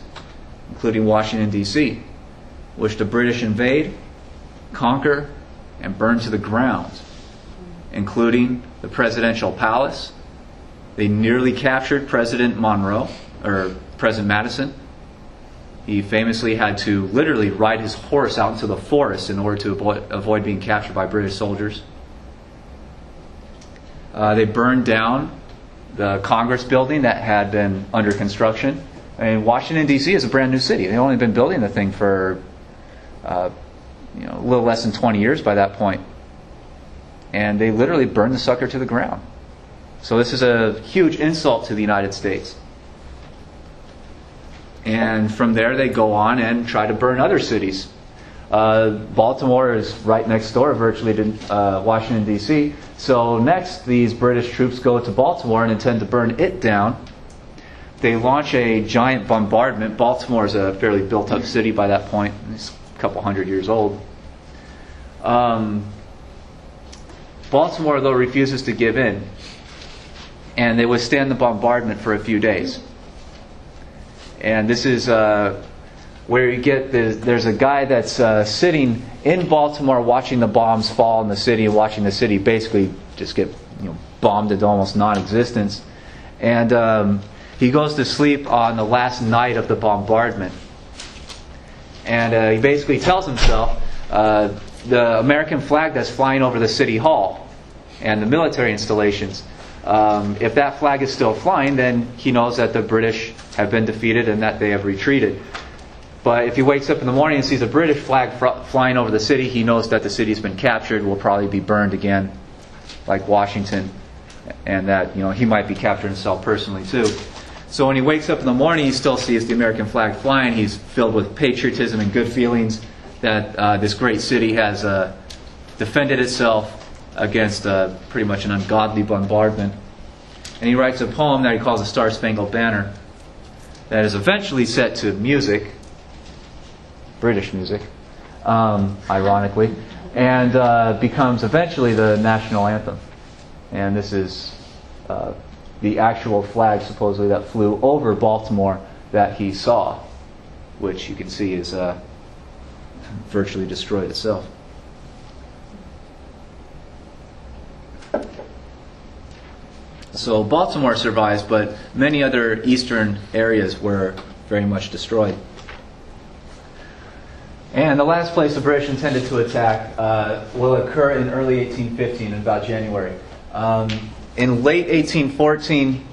including Washington, D.C., which the British invade, conquer, and burn to the ground, including the presidential palace. They nearly captured President Madison. He famously had to literally ride his horse out into the forest in order to avoid being captured by British soldiers. They burned down the Congress building that had been under construction. I mean, Washington, D.C. is a brand new city. They've only been building the thing for a little less than 20 years by that point. And they literally burned the sucker to the ground. So this is a huge insult to the United States. And from there they go on and try to burn other cities. Baltimore is right next door virtually to Washington, D.C. So next these British troops go to Baltimore and intend to burn it down. They launch a giant bombardment. Baltimore is a fairly built-up city by that point. It's a couple hundred years old. Baltimore, though, refuses to give in. And they withstand the bombardment for a few days. And this is where you get there's a guy that's sitting in Baltimore watching the bombs fall in the city, watching the city basically just get bombed into almost non-existence. And he goes to sleep on the last night of the bombardment. And he basically tells himself the American flag that's flying over the city hall and the military installations, if that flag is still flying, then he knows that the British have been defeated and that they have retreated. But if he wakes up in the morning and sees a British flag flying over the city, he knows that the city's been captured, will probably be burned again, like Washington, and that he might be captured himself personally too. So when he wakes up in the morning, he still sees the American flag flying. He's filled with patriotism and good feelings that this great city has defended itself against pretty much an ungodly bombardment. And he writes a poem that he calls the Star-Spangled Banner that is eventually set to music, British music, ironically, and becomes eventually the national anthem. And this is the actual flag supposedly that flew over Baltimore that he saw, which you can see is virtually destroyed itself. So Baltimore survives, but many other eastern areas were very much destroyed. And the last place the British intended to attack will occur in early 1815, in about January. In late 1814,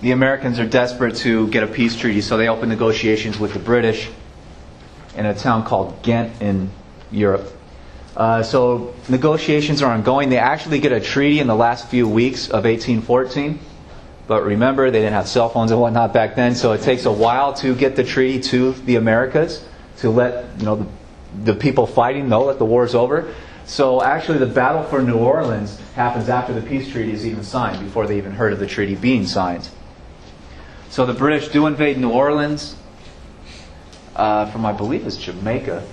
the Americans are desperate to get a peace treaty, so they open negotiations with the British in a town called Ghent in Europe. So negotiations are ongoing. They actually get a treaty in the last few weeks of 1814. But remember, they didn't have cell phones and whatnot back then, so it takes a while to get the treaty to the Americas, to let the people fighting know that the war is over. So actually the battle for New Orleans happens after the peace treaty is even signed, before they even heard of the treaty being signed. So the British do invade New Orleans from, I believe it's Jamaica,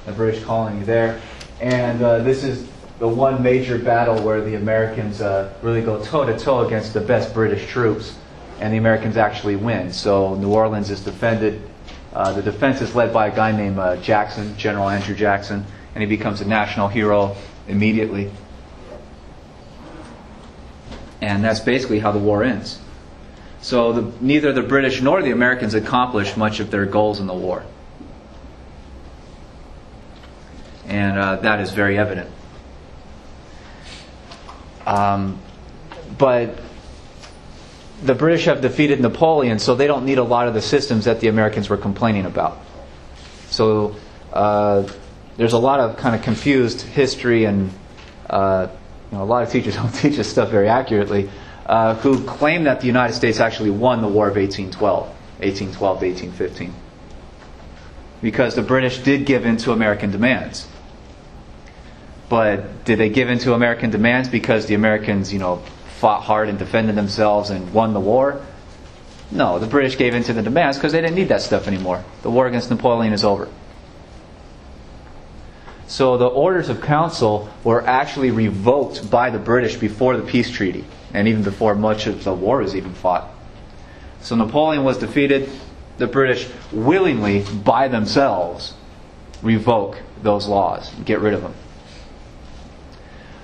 the British colony there. And this is the one major battle where the Americans really go toe-to-toe against the best British troops, and the Americans actually win. So New Orleans is defended. The defense is led by a guy named Jackson, General Andrew Jackson, and he becomes a national hero immediately. And that's basically how the war ends. So neither the British nor the Americans accomplished much of their goals in the war. And that is very evident. But the British have defeated Napoleon, so they don't need a lot of the systems that the Americans were complaining about. So there's a lot of kind of confused history, and a lot of teachers don't teach this stuff very accurately, who claim that the United States actually won the War of 1812 to 1815. Because the British did give in to American demands. But did they give in to American demands because the Americans, fought hard and defended themselves and won the war? No, the British gave in to the demands because they didn't need that stuff anymore. The war against Napoleon is over. So the Orders of Council were actually revoked by the British before the peace treaty, and even before much of the war was even fought. So Napoleon was defeated. The British willingly, by themselves, revoke those laws, get rid of them.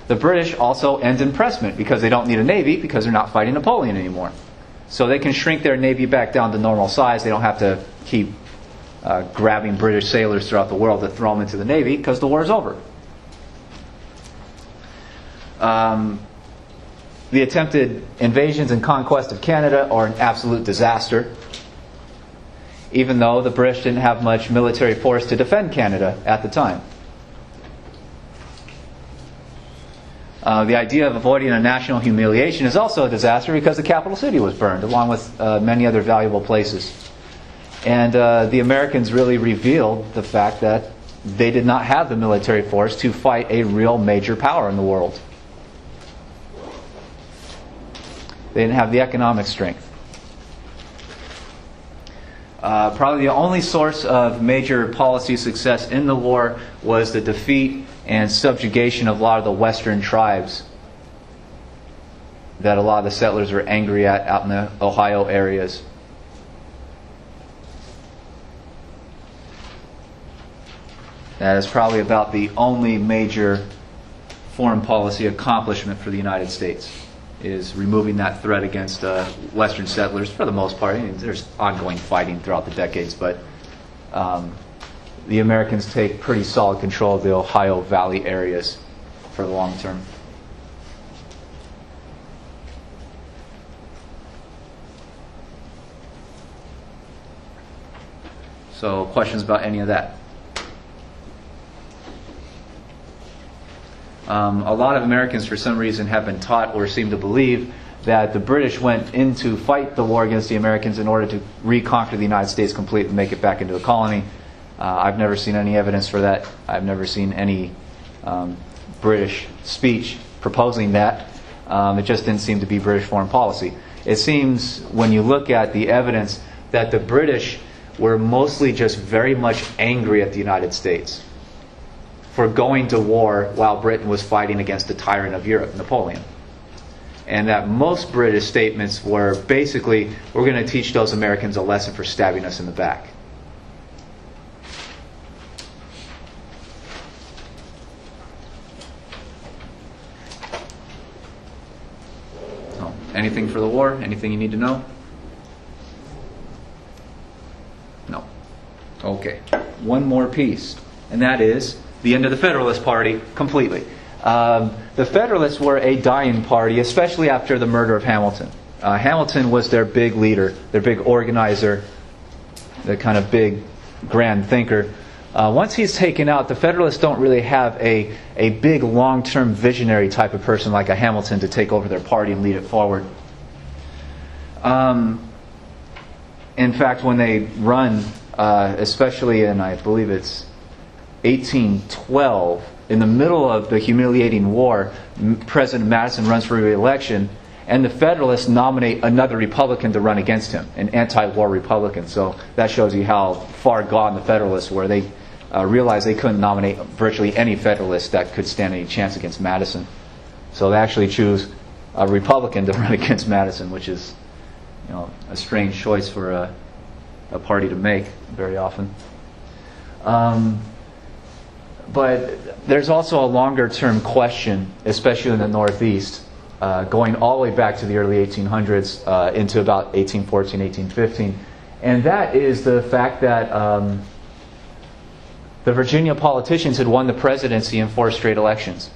The British also end impressment because they don't need a navy because they're not fighting Napoleon anymore. So they can shrink their navy back down to normal size. They don't have to keep grabbing British sailors throughout the world to throw them into the navy because the war is over. The attempted invasions and conquest of Canada are an absolute disaster, even though the British didn't have much military force to defend Canada at the time. The idea of avoiding a national humiliation is also a disaster because the capital city was burned, along with many other valuable places. And the Americans really revealed the fact that they did not have the military force to fight a real major power in the world. They didn't have the economic strength. Probably the only source of major policy success in the war was the defeat and subjugation of a lot of the western tribes that a lot of the settlers were angry at out in the Ohio areas. That is probably about the only major foreign policy accomplishment for the United States, is removing that threat against western settlers for the most part. I mean, there's ongoing fighting throughout the decades, but the Americans take pretty solid control of the Ohio Valley areas for the long term. So, questions about any of that? A lot of Americans, for some reason, have been taught or seem to believe that the British went in to fight the war against the Americans in order to reconquer the United States completely and make it back into a colony. I've never seen any evidence for that. I've never seen any British speech proposing that. It just didn't seem to be British foreign policy. It seems, when you look at the evidence, that the British were mostly just very much angry at the United States for going to war while Britain was fighting against the tyrant of Europe, Napoleon. And that most British statements were basically, we're going to teach those Americans a lesson for stabbing us in the back. Anything for the war? Anything you need to know? No. Okay. One more piece, and that is the end of the Federalist Party completely. The Federalists were a dying party, especially after the murder of Hamilton. Hamilton was their big leader, their big organizer, the kind of big grand thinker. Once he's taken out, the Federalists don't really have a big long-term visionary type of person like a Hamilton to take over their party and lead it forward. In fact, when they run, especially in, I believe it's 1812, in the middle of the humiliating war, President Madison runs for re-election, and the Federalists nominate another Republican to run against him, an anti-war Republican. So that shows you how far gone the Federalists were. They realized they couldn't nominate virtually any Federalist that could stand any chance against Madison. So they actually choose a Republican to run against Madison, which is, a strange choice for a party to make very often. But there's also a longer-term question, especially in the Northeast, going all the way back to the early 1800s into about 1814, 1815. And that is the fact that the Virginia politicians had won the presidency in 4 straight elections.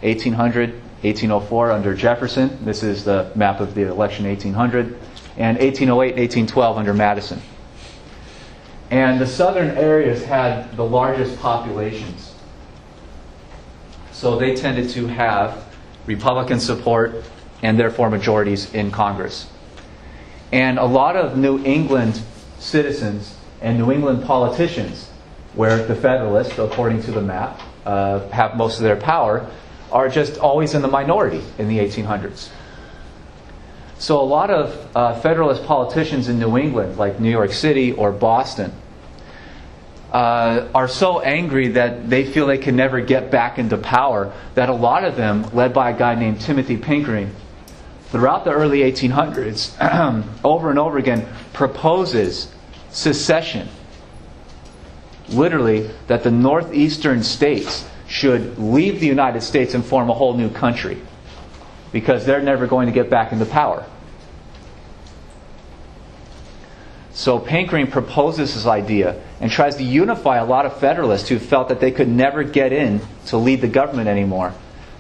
1800, 1804 under Jefferson. This is the map of the election 1800. And 1808, 1812 under Madison. And the southern areas had the largest populations. So they tended to have Republican support and therefore majorities in Congress. And a lot of New England citizens and New England politicians, where the Federalists, according to the map, have most of their power, are just always in the minority in the 1800s. So a lot of Federalist politicians in New England, like New York City or Boston, are so angry that they feel they can never get back into power that a lot of them, led by a guy named Timothy Pickering, throughout the early 1800s, over and over again, proposes secession. Literally, that the northeastern states should leave the United States and form a whole new country, because they're never going to get back into power. So Pickering proposes this idea and tries to unify a lot of Federalists who felt that they could never get in to lead the government anymore.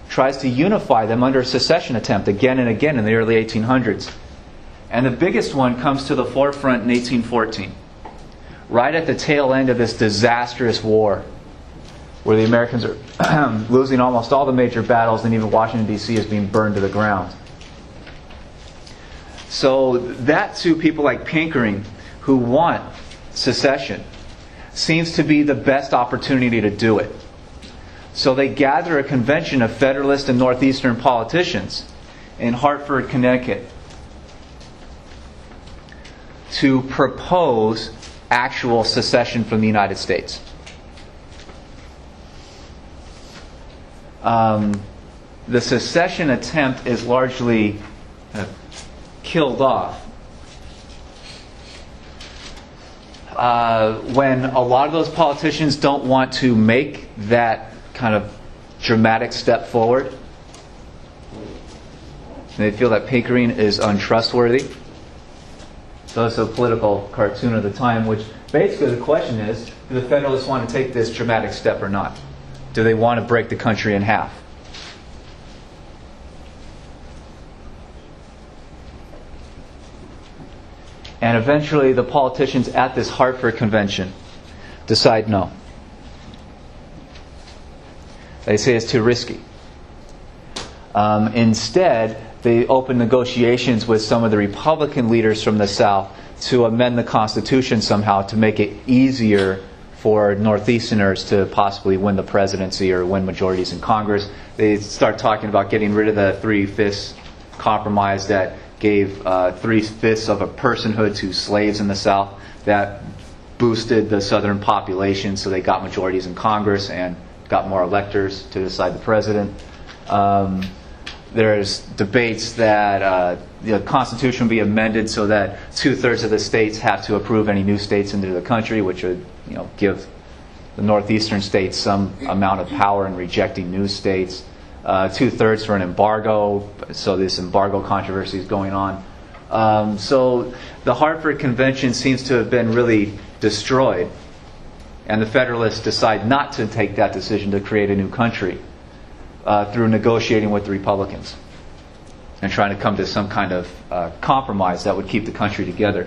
Tries to unify them under a secession attempt again and again in the early 1800s. And the biggest one comes to the forefront in 1814, right at the tail end of this disastrous war, where the Americans are losing almost all the major battles, and even Washington, D.C. is being burned to the ground. So that, to people like Pickering, who want secession, seems to be the best opportunity to do it. So they gather a convention of Federalist and Northeastern politicians in Hartford, Connecticut, to propose actual secession from the United States. The secession attempt is largely killed off when a lot of those politicians don't want to make that kind of dramatic step forward. They feel that Pickering is untrustworthy. So it's a political cartoon of the time, which basically the question is, do the Federalists want to take this dramatic step or not? Do they want to break the country in half? And eventually the politicians at this Hartford convention decide no. They say it's too risky. Instead, they open negotiations with some of the Republican leaders from the South to amend the Constitution somehow to make it easier for Northeasterners to possibly win the presidency or win majorities in Congress. They start talking about getting rid of the 3/5 compromise that gave 3/5 of a personhood to slaves in the South. That boosted the Southern population, so they got majorities in Congress and got more electors to decide the president. There's debates that the Constitution be amended so that 2/3 of the states have to approve any new states into the country, which would, give the northeastern states some amount of power in rejecting new states. 2/3 for an embargo. So this embargo controversy is going on. So the Hartford Convention seems to have been really destroyed. And the Federalists decide not to take that decision to create a new country through negotiating with the Republicans and trying to come to some kind of compromise that would keep the country together.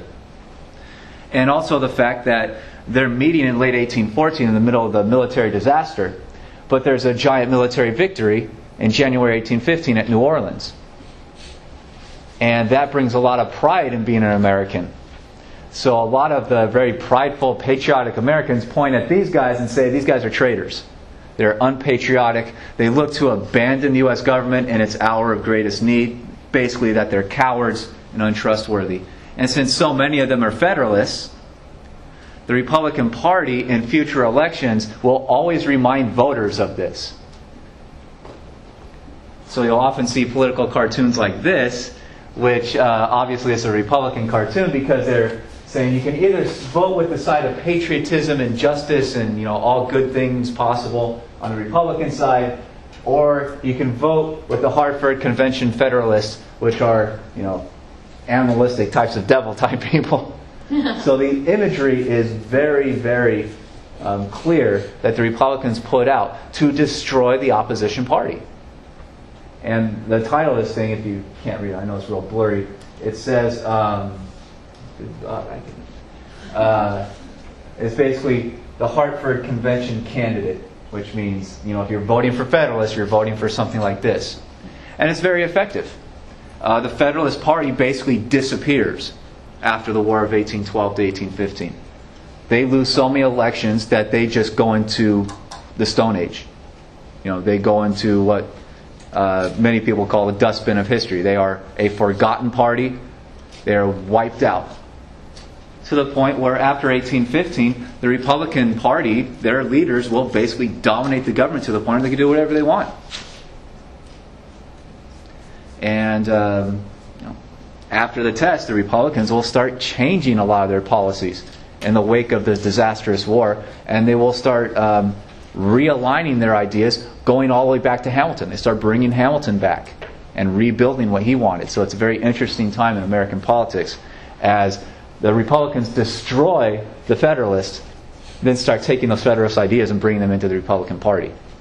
And also the fact that they're meeting in late 1814 in the middle of the military disaster, but there's a giant military victory in January 1815 at New Orleans. And that brings a lot of pride in being an American. So a lot of the very prideful, patriotic Americans point at these guys and say, these guys are traitors. They're unpatriotic. They look to abandon the U.S. government in its hour of greatest need. Basically that they're cowards and untrustworthy. And since so many of them are Federalists, the Republican Party in future elections will always remind voters of this. So you'll often see political cartoons like this, which obviously is a Republican cartoon because they're saying you can either vote with the side of patriotism and justice and all good things possible on the Republican side, or you can vote with the Hartford Convention Federalists, which are animalistic types of devil type people. So the imagery is very, very clear that the Republicans put out to destroy the opposition party. And the title of this thing, if you can't read it, I know it's real blurry, it says, it's basically the Hartford Convention candidate, which means, if you're voting for Federalists, you're voting for something like this. And it's very effective. The Federalist Party basically disappears after the War of 1812 to 1815. They lose so many elections that they just go into the Stone Age. They go into what many people call the dustbin of history. They are a forgotten party. They are wiped out. To the point where after 1815, the Republican Party, their leaders, will basically dominate the government to the point where they can do whatever they want. And after the test, the Republicans will start changing a lot of their policies in the wake of this disastrous war, and they will start realigning their ideas, going all the way back to Hamilton. They start bringing Hamilton back and rebuilding what he wanted. So it's a very interesting time in American politics as the Republicans destroy the Federalists, then start taking those Federalist ideas and bringing them into the Republican Party.